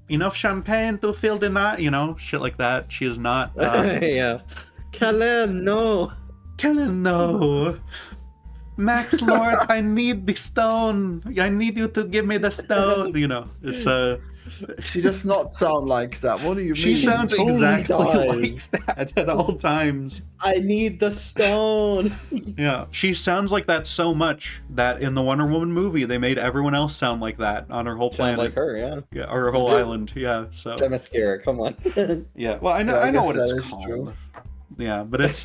enough champagne to fill the night, you know, shit like that. She is not. Yeah. Kalen, no. Max Lord, I need the stone. I need you to give me the stone. You know, it's She does not sound like that. What do you mean? She sounds exactly like that at all times. I need the stone. Yeah, she sounds like that so much that in the Wonder Woman movie, they made everyone else sound like that on her whole planet. Sound like her, yeah. Yeah, or her whole island, yeah. So. Mascara, come on. Yeah, well, I know what it's called. True. Yeah, but it's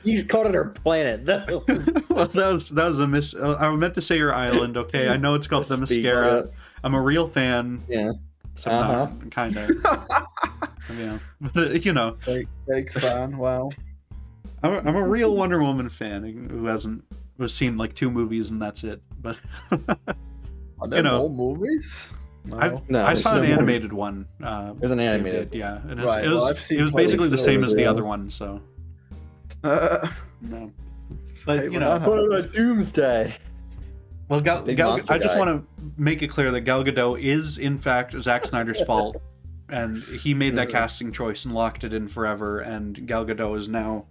He's called it her planet, though. Well, that was a miss. I meant to say her island. Okay, I know it's called the Mascara. I'm a real fan. Yeah. So kind of. Yeah, but you know. Fake fan. Wow. I'm a real Wonder Woman fan who's seen like 2 movies and that's it. But are there more movies? No. I saw an animated one. There's an animated. Yeah, and it was basically the same as the other one. So. No. But you know. What about Doomsday? Well, I just want to make it clear that Gal Gadot is, in fact, Zack Snyder's fault, and he made that casting choice and locked it in forever, and Gal Gadot is now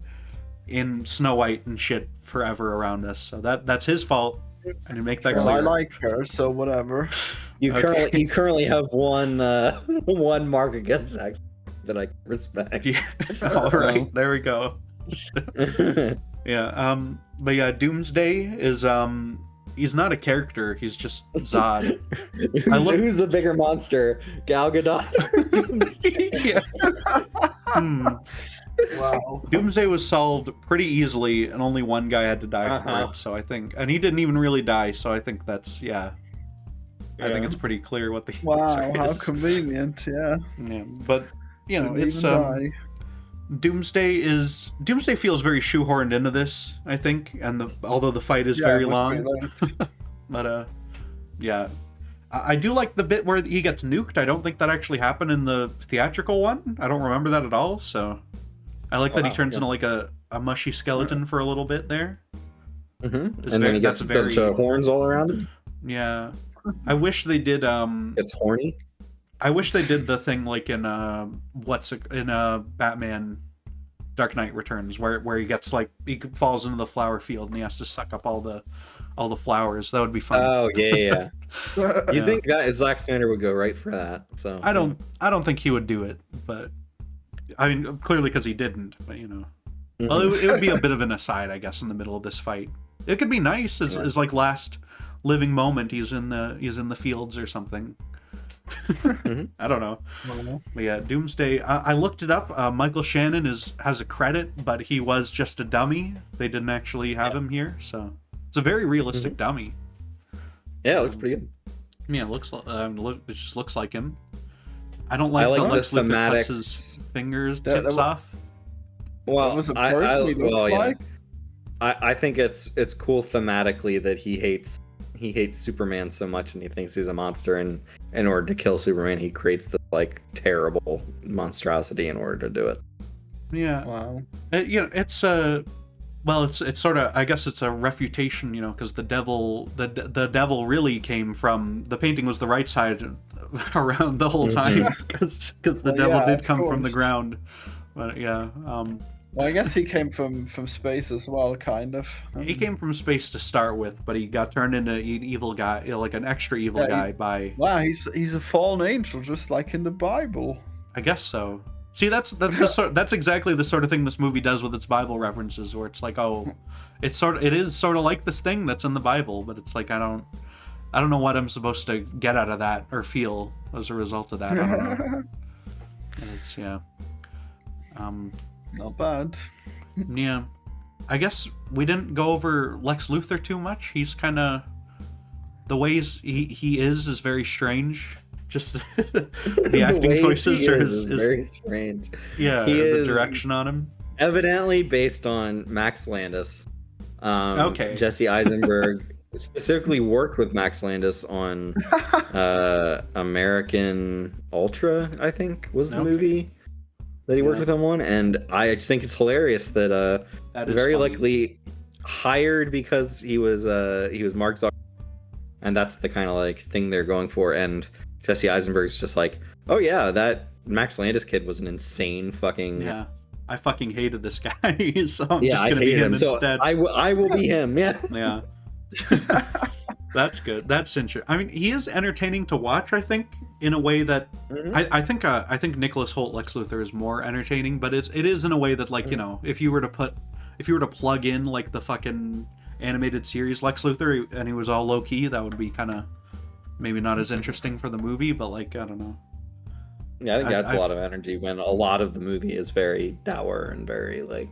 in Snow White and shit forever around us, so that's his fault, and you make that clear. I like her, so whatever. You currently have one mark against Zack that I respect. Yeah. All right, there we go. Yeah, but yeah, Doomsday is he's not a character. He's just Zod. Who's the bigger monster, Gal Gadot? Wow. Doomsday was solved pretty easily, and only one guy had to die for it. So I think, and he didn't even really die. So I think that's I think it's pretty clear what the answer is. Wow, how convenient. Yeah. Yeah, but you know, it's Doomsday feels very shoehorned into this, I think, and although the fight is very long, but yeah, I do like the bit where he gets nuked. I don't think that actually happened in the theatrical one. I don't remember that at all. So I like that he turns into like a mushy skeleton for a little bit there. Mm-hmm. And then he gets a bunch of horns all around him. Yeah, I wish they did. It's horny. I wish they did the thing like in Batman, Dark Knight Returns, where he gets like he falls into the flower field and he has to suck up all the flowers. That would be fun. Oh yeah. You'd think that Zack Snyder would go right for that. So I don't think he would do it, but I mean clearly because he didn't. But you know, well, it would be a bit of an aside, I guess, in the middle of this fight. It could be nice as like last living moment. He's in the fields or something. I don't know. But yeah, Doomsday. I looked it up. Michael Shannon has a credit, but he was just a dummy. They didn't actually have him here, so it's a very realistic dummy. Yeah, it looks pretty good. Yeah, it just looks like him. I don't like the Lex Luthor cuts his fingers tips off. Well, was a person he looks like. I think it's cool thematically that he hates Superman so much and he thinks he's a monster, and in order to kill Superman he creates this like terrible monstrosity in order to do it. Yeah. Wow. You know, it's sort of, I guess it's a refutation, you know, because the devil really came from, the painting was the right side around the whole time because the devil did come from the ground. But yeah. Well, I guess he came from space as well, kind of. He came from space to start with, but he got turned into an evil guy, you know, like an extra evil guy by... Wow, he's a fallen angel, just like in the Bible. I guess so. See, that's exactly the sort of thing this movie does with its Bible references, where it's like, oh, it is sort of like this thing that's in the Bible, but it's like I don't know what I'm supposed to get out of that or feel as a result of that. I don't know. It's Not bad. Yeah. I guess we didn't go over Lex Luthor too much. He's kind of... The ways he is very strange. Just the acting choices is very strange. Yeah, the direction on him. Evidently based on Max Landis. Okay. Jesse Eisenberg specifically worked with Max Landis on American Ultra, I think, was the movie that he worked with him on, and I just think it's hilarious that very likely hired because he was Mark Zuckerberg, and that's the kind of like thing they're going for. And Jesse Eisenberg's just like, oh yeah, that Max Landis kid was an insane fucking... Yeah, I fucking hated this guy, so I'm just gonna be him instead. I will be him. Yeah. Yeah. That's good. That's interesting. I mean, he is entertaining to watch, I think, in a way that I think Nicholas Hoult Lex Luthor is more entertaining, but it is in a way that, like, you know, if you were to plug in like the fucking animated series Lex Luthor and he was all low key, that would be kind of maybe not as interesting for the movie, but like, I don't know. Yeah, I think that's a lot of energy when a lot of the movie is very dour and very like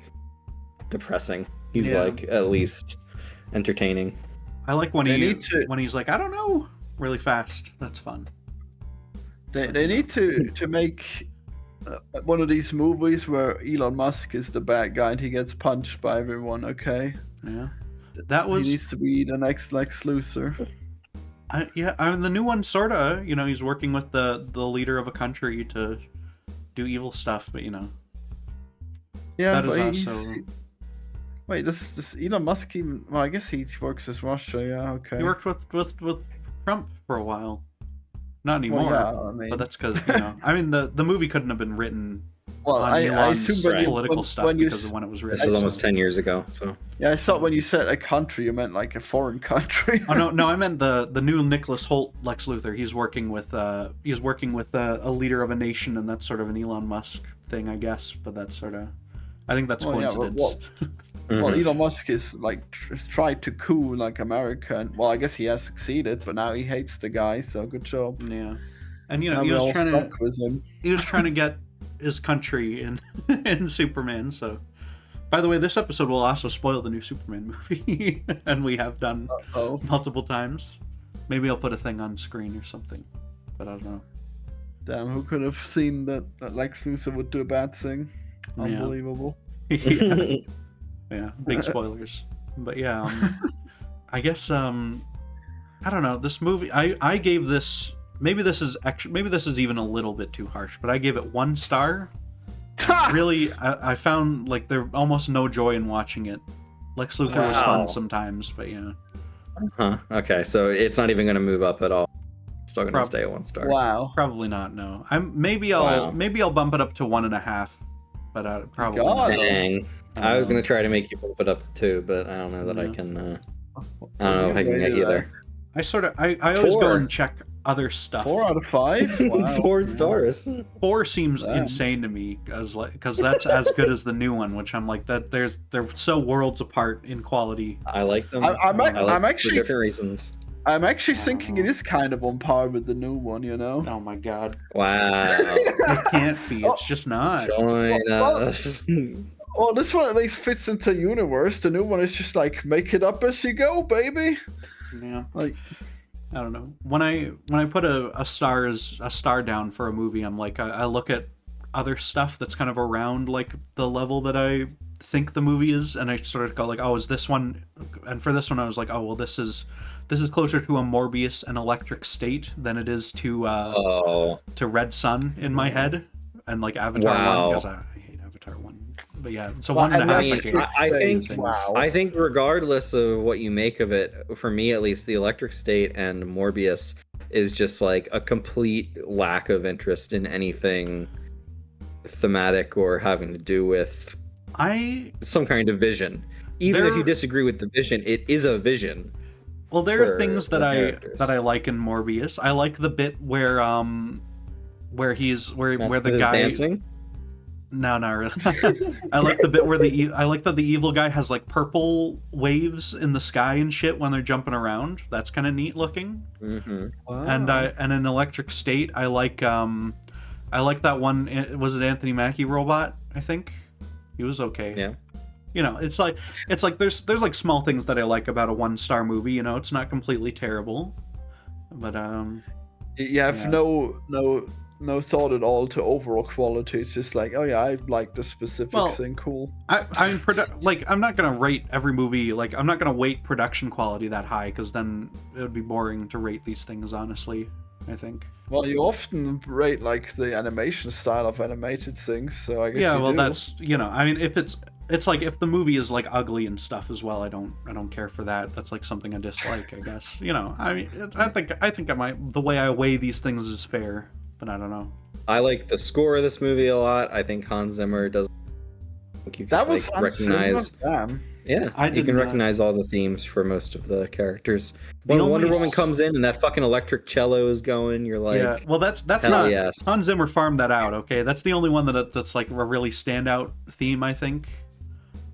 depressing. He's like at least entertaining. I like when he's like, I don't know, really fast. That's fun. They need to make one of these movies where Elon Musk is the bad guy and he gets punched by everyone. Okay. Yeah. He needs to be the next Lex Luthor. I mean, the new one sorta. You know, he's working with the leader of a country to do evil stuff, but you know. Yeah, that is also. Wait, does Elon Musk even... Well, I guess he works as Russia, yeah, okay. He worked with Trump for a while. Not anymore, but that's because, you know... I mean, the movie couldn't have been written on Elon's political stuff because of when it was written. This was almost 10 years ago, so... Yeah, I thought when you said a country, you meant like a foreign country. Oh, no, I meant the new Nicholas Hoult Lex Luthor. He's working with a leader of a nation, and that's sort of an Elon Musk thing, I guess, but that's sort of... I think that's coincidence. Well, Elon Musk is like tried to coup like America, and well, I guess he has succeeded, but now he hates the guy. So good job. Yeah, and you know he was trying to get his country in Superman. So, by the way, this episode will also spoil the new Superman movie, and we have done multiple times. Maybe I'll put a thing on screen or something, but I don't know. Damn, who could have seen that Lex Luthor would do a bad thing? Unbelievable. Yeah. Yeah, big spoilers. But yeah, I guess I don't know, this movie I gave this, maybe this is even a little bit too harsh, but I gave it 1 star. Really, I found like there almost no joy in watching it. Lex Luthor was fun sometimes, but yeah. Okay, so it's not even going to move up at all. It's still going to stay at 1 star. Wow. Probably not. No. Maybe I'll bump it up to 1.5. but probably God. not. Dang. I was gonna try to make you bump it up to 2, but I don't know that I can. I don't know if I can get you there. I always go and check other stuff. 4 out of 5. Wow. 4 stars. 4 seems insane to me, because that's as good as the new one, which I'm like that. They're so worlds apart in quality. I like them. I'm actually for different reasons. I'm actually thinking it is kind of on par with the new one, you know? Oh my god! Wow. It can't be. It's just not. Join us. Well, this one at least fits into the universe. The new one is just like, make it up as you go, baby. Yeah. Like, I don't know. When I put a star down for a movie, I'm like, I look at other stuff that's kind of around like the level that I think the movie is, and I sort of go like, oh, is this one? And for this one, I was like, oh, well, this is closer to a Morbius and Electric State than it is to Red Sun in my head, and like Avatar 1, because I hate Avatar 1. But yeah, so well, 1.5. I think regardless of what you make of it, for me at least, the Electric State and Morbius is just like a complete lack of interest in anything thematic or having to do with some kind of vision. Even if you disagree with the vision, it is a vision. Well, there are things that I like in Morbius. I like the bit where the guy dancing. No, not really. I like the bit where I like that the evil guy has like purple waves in the sky and shit when they're jumping around. That's kind of neat looking. Mm-hmm. Wow. And in Electric State, I like that one. Was it Anthony Mackie robot? I think he was okay. Yeah. You know, it's like there's like small things that I like about a 1-star movie. You know, it's not completely terrible, but you have no thought at all to overall quality. It's just like, oh yeah, I like the specific thing. Cool. I'm not gonna rate every movie. Like, I'm not gonna weight production quality that high, because then it would be boring to rate these things. Honestly, I think. Well, you often rate like the animation style of animated things, so I guess. Yeah, well, do. that's I mean, if it's like if the movie is like ugly and stuff as well, I don't care for that. That's like something I dislike, I guess. I mean, I think the way I weigh these things is fair. But I don't know. I like the score of this movie a lot. I think Hans Zimmer does. You can, recognize. Yeah, you can recognize all the themes for most of the characters. When Wonder Woman comes in and that fucking electric cello is going, you're like, yeah. Well, that's not. Yes. Hans Zimmer farmed that out. Okay, that's the only one that's like a really standout theme, I think.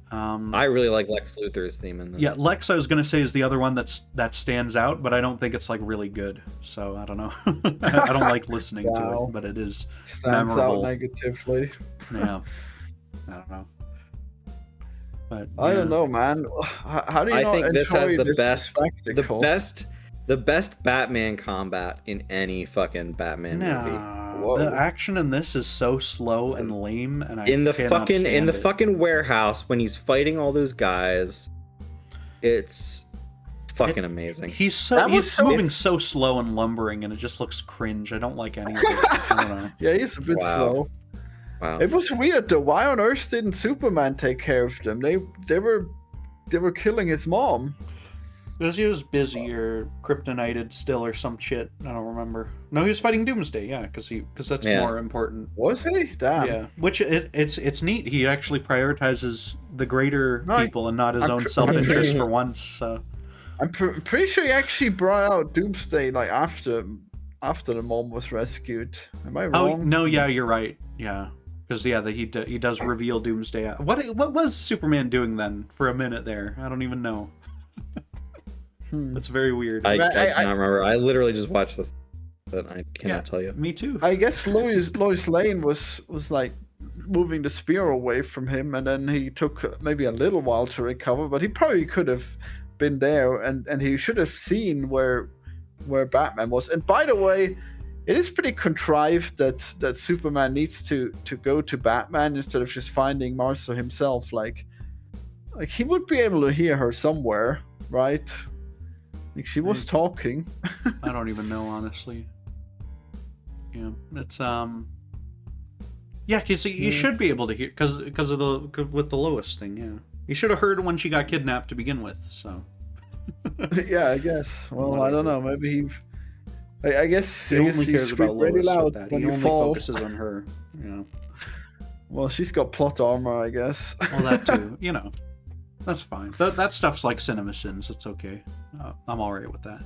I really like Lex Luthor's theme in this. Yeah, Lex, I was gonna say, is the other one that stands out, but I don't think it's like really good. So I don't know. I don't like listening to it, but it is stands memorable. Out negatively. Yeah, I don't know. But I don't know, man. How do you? I think this has the best Batman combat in any fucking Batman movie. Whoa. The action in this is so slow and lame, and in the fucking warehouse when he's fighting all those guys, it's fucking amazing. He's moving so slow and lumbering, and it just looks cringe. I don't like any of it. I don't know. Yeah, he's a bit slow. Wow. It was weird though. Why on earth didn't Superman take care of them? They were killing his mom. Because he was busy or kryptonited still or some shit. I don't remember. No, he was fighting Doomsday. Yeah, because that's more important. Was he? Damn. Yeah, which it's neat. He actually prioritizes the greater people and not his own self-interest for once. So I'm pretty sure he actually brought out Doomsday like after the mom was rescued. Am I wrong? Oh no, yeah, you're right. Yeah, because he does reveal Doomsday. What was Superman doing then for a minute there? I don't even know. That's very weird. I cannot remember. I literally just watched this, but I cannot tell you. Me too. I guess Lois Lane was like moving the spear away from him, and then he took maybe a little while to recover, but he probably could have been there, and he should have seen where Batman was. And by the way, it is pretty contrived that Superman needs to go to Batman instead of just finding Martha himself. Like he would be able to hear her somewhere, right? Like she was talking. I don't even know, honestly. Yeah, it's yeah, because you should be able to hear because with the Lois thing. Yeah, you should have heard when she got kidnapped to begin with. So. Yeah, I guess. Well, I don't know. Maybe I guess he only cares about Lois loud with that. He only focuses on her. Yeah. Well, she's got plot armor, I guess. Well, that too. That's fine. That stuff's like cinema sins. It's okay. I'm all right with that.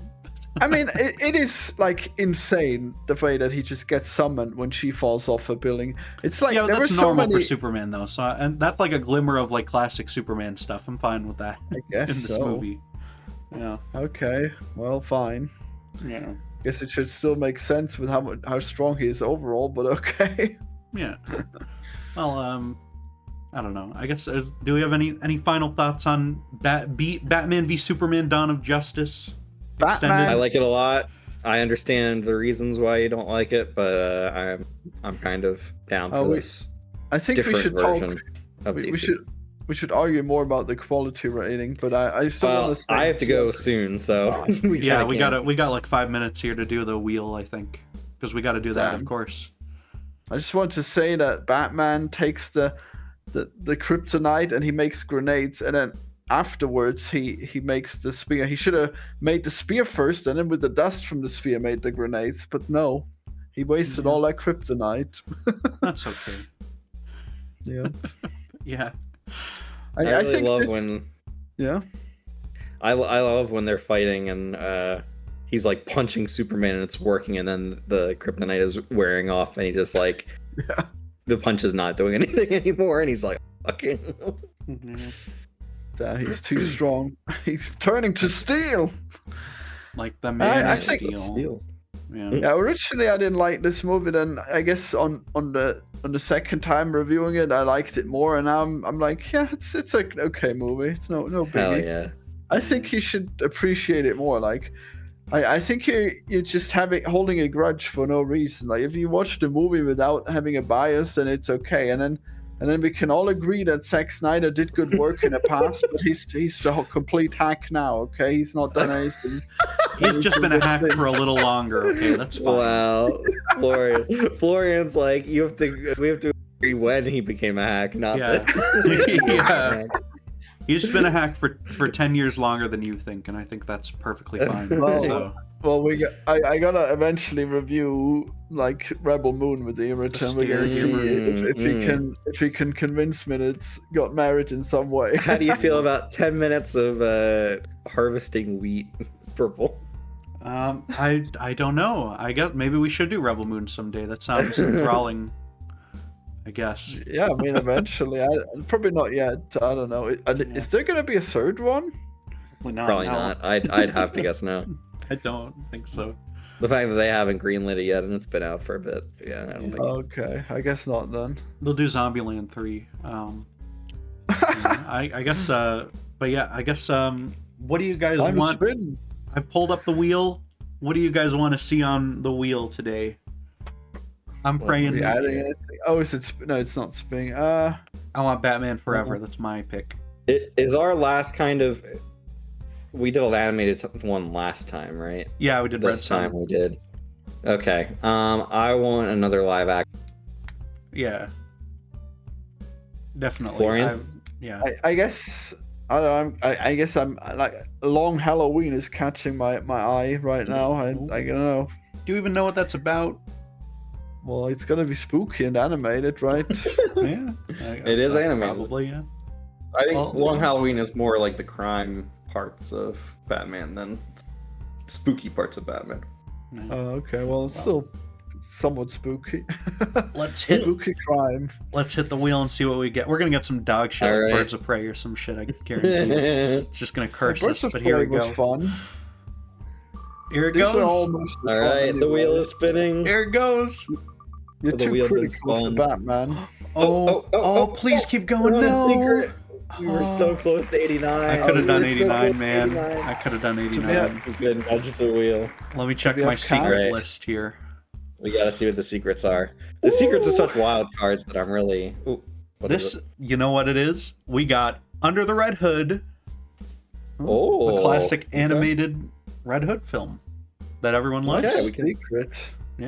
I mean, it is like insane the way that he just gets summoned when she falls off a building. It's like that's normal for Superman though. So and that's like a glimmer of like classic Superman stuff. I'm fine with that. I guess in this movie. Yeah. Okay. Well, fine. Yeah. Guess it should still make sense with how strong he is overall, but okay. Yeah. Well, I don't know. I guess do we have any final thoughts on Batman v Superman: Dawn of Justice? Batman. I like it a lot. I understand the reasons why you don't like it, but I'm kind of down for this. I think we should version talk. Of DC. We should argue more about the quality rating, but I still want to say I have to go soon, so we got like 5 minutes here to do the wheel, I think, because we got to do that, of course. I just want to say that Batman takes the kryptonite and he makes grenades, and then afterwards he makes the spear. He should have made the spear first, and then with the dust from the spear made the grenades. But no, he wasted all that kryptonite. That's okay. Yeah. Yeah. I really think love when. Yeah. I love when they're fighting and he's like punching Superman and it's working, and then the kryptonite is wearing off, and he just like the punch is not doing anything anymore, and he's like, "Okay." He's too strong. He's turning to steel. Like the man I of think steel. Yeah. Originally I didn't like this movie. Then I guess on the second time reviewing it, I liked it more, and now I'm like, yeah, it's an okay movie. It's no biggie. Hell yeah. I think you should appreciate it more. Like, I think you're just holding a grudge for no reason. Like, if you watch the movie without having a bias, then it's okay. And then we can all agree that Zack Snyder did good work in the past, but he's the complete hack now. Okay, he's not done anything. He's just been a hack for a little longer. Okay, that's fine. Wow, Florian's like, we have to agree when he became a hack, not that. Yeah. He's been a hack for 10 years longer than you think, and I think that's perfectly fine. Well, I gotta eventually review like Rebel Moon with Irritam. If he can convince me that it's got merit in some way. How do you feel about 10 minutes of harvesting wheat purple? I don't know. I guess maybe we should do Rebel Moon someday. That sounds enthralling. I guess. Yeah, I mean, eventually. Probably not yet. I don't know. Is there gonna be a third one? Probably not. I'd have to guess no. I don't think so. The fact that they haven't greenlit it yet and it's been out for a bit. Yeah, I don't think. Okay, I guess not then. They'll do Zombieland 3. I guess. But yeah, I guess. What do you guys want? Spinning. I've pulled up the wheel. What do you guys want to see on the wheel today? I'm praying. Oh, is it? No, it's not spinning. I want Batman Forever. That's my pick. It is our last kind of. We did an animated one last time, right? Yeah, we did. This time we did. Okay. I want another live action. Yeah. Definitely. Florian? Yeah. I guess. I guess I'm like Long Halloween is catching my eye right now. I don't know. Do you even know what that's about? Well, it's gonna be spooky and animated, right? Yeah. It is animated. Probably, yeah. I think Long Halloween is more like the crime parts of Batman than spooky parts of Batman. Okay. Well, it's still somewhat spooky. Let's hit spooky crime. Let's hit the wheel and see what we get. We're gonna get some dog shit, like Birds of Prey or some shit. I guarantee. It's just gonna curse us. But here we go. Fun. Here it goes. All right, the wheel is spinning. Here it goes. You're too critical of Batman. Oh, please keep going. No. Secret. We were so close to 89. I could have done 89, man. I could have done 89. Good nudge the wheel. Let me check my secret list here. We gotta see what the secrets are. The secrets are such wild cards that I'm really. You know what it is? We got Under the Red Hood. Oh, the classic animated Red Hood film that everyone loves. Yeah, we can secret.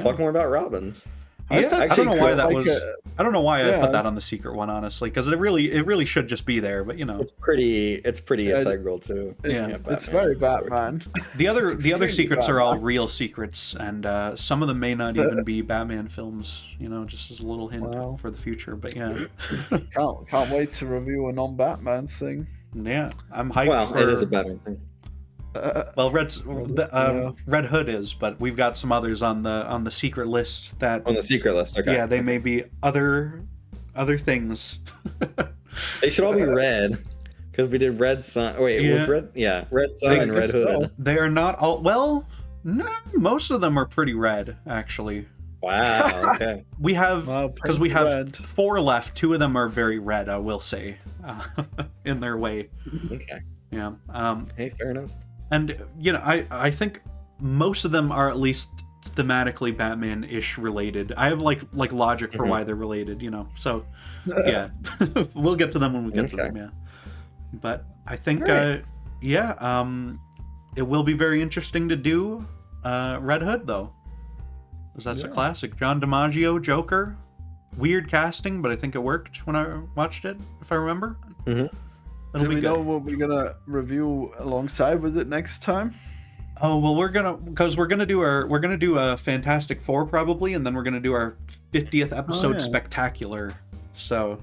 Talk more about Robins. I don't know why that like was. I don't know why I put that on the secret one, honestly, because it really should just be there. But it's pretty integral too. Yeah, it's very Batman. The other secrets are all real secrets, and some of them may not even be Batman films. Just as a little hint for the future. But yeah, can't wait to review a non-Batman thing. Yeah, I'm hyped. Well, it is a Batman thing. Well, Red Hood is, but we've got some others on the secret list that on the secret list. Okay. Yeah, they may be other things. They should all be red because we did Red Sun. Wait, it was Red. Yeah, Red Sun and Red Hood. They are not all. Well, no, most of them are pretty red, actually. Wow. Okay. We have because we have 4 left. 2 of them are very red. I will say, in their way. Okay. Yeah. Hey, fair enough. And I think most of them are at least thematically Batman-ish related. I have like logic for why they're related, So yeah, we'll get to them when we get to them. Yeah, but I think it will be very interesting to do Red Hood though, because that's a classic. John DiMaggio Joker, weird casting, but I think it worked when I watched it, if I remember. Do we know what we're gonna review alongside with it next time? Oh well, we're gonna do a Fantastic Four probably, and then we're gonna do our 50th episode spectacular. So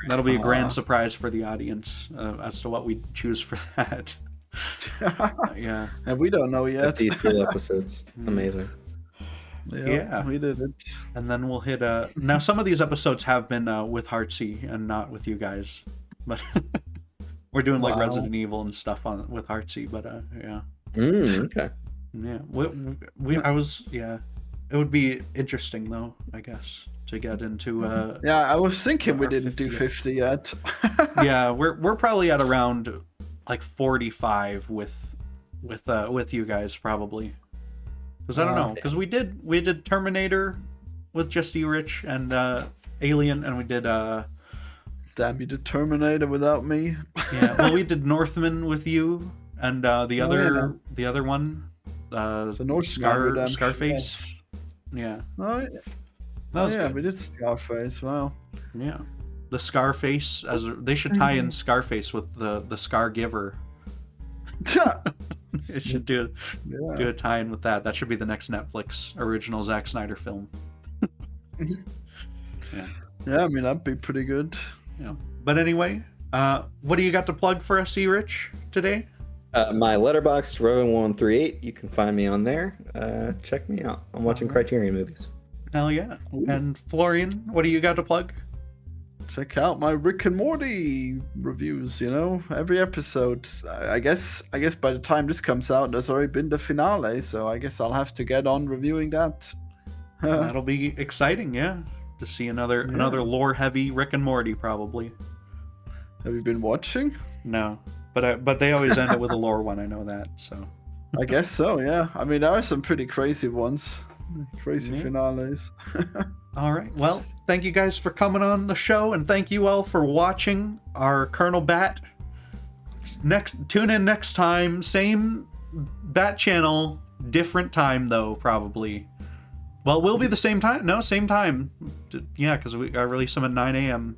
that'll be a grand surprise for the audience as to what we choose for that. Yeah, and we don't know yet. 50 full episodes, amazing. Yeah, we did it. And then we'll hit now some of these episodes have been with Heartsy and not with you guys, but. We're doing like Resident Evil and stuff with Heartsy, but yeah. Okay. Yeah, it would be interesting though, I guess, to get into. I was thinking we didn't do 50 yet. Yeah, we're probably at around like 45 with you guys probably, because I don't know, because we did Terminator with just you, Rich, and Alien, and we did. Damn, you did Terminator without me. Yeah, well, we did Northman with you, and the other one, the Scarface. Yeah. Oh yeah. That was good. We did Scarface. Wow. Yeah, the Scarface they should tie in Scarface with the Scar Giver. It should do a tie-in with that. That should be the next Netflix original Zack Snyder film. Yeah. Yeah, I mean that'd be pretty good. Yeah. But anyway, what do you got to plug for us, Rich, today? My Letterboxd, Rowan138. You can find me on there. Check me out. I'm watching Criterion movies. Hell yeah. Ooh. And Florian, what do you got to plug? Check out my Rick and Morty reviews, every episode. I guess by the time this comes out, there's already been the finale, so I guess I'll have to get on reviewing that. That'll be exciting, yeah. To see another lore-heavy Rick and Morty, probably. Have you been watching? No, but they always end it with a lore one. I know that, so. I guess so. Yeah. I mean, there are some pretty crazy ones, finales. All right. Well, thank you guys for coming on the show, and thank you all for watching our Colonel Bat. Tune in next time. Same Bat channel, different time though, probably. Well, we'll be the same time. No, same time. Yeah, because I release them at 9 a.m.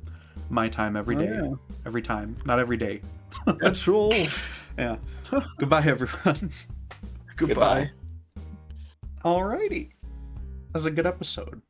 my time every day. Yeah. Every time. Not every day. That's cool. Yeah. Goodbye, everyone. Goodbye. Alrighty. That was a good episode.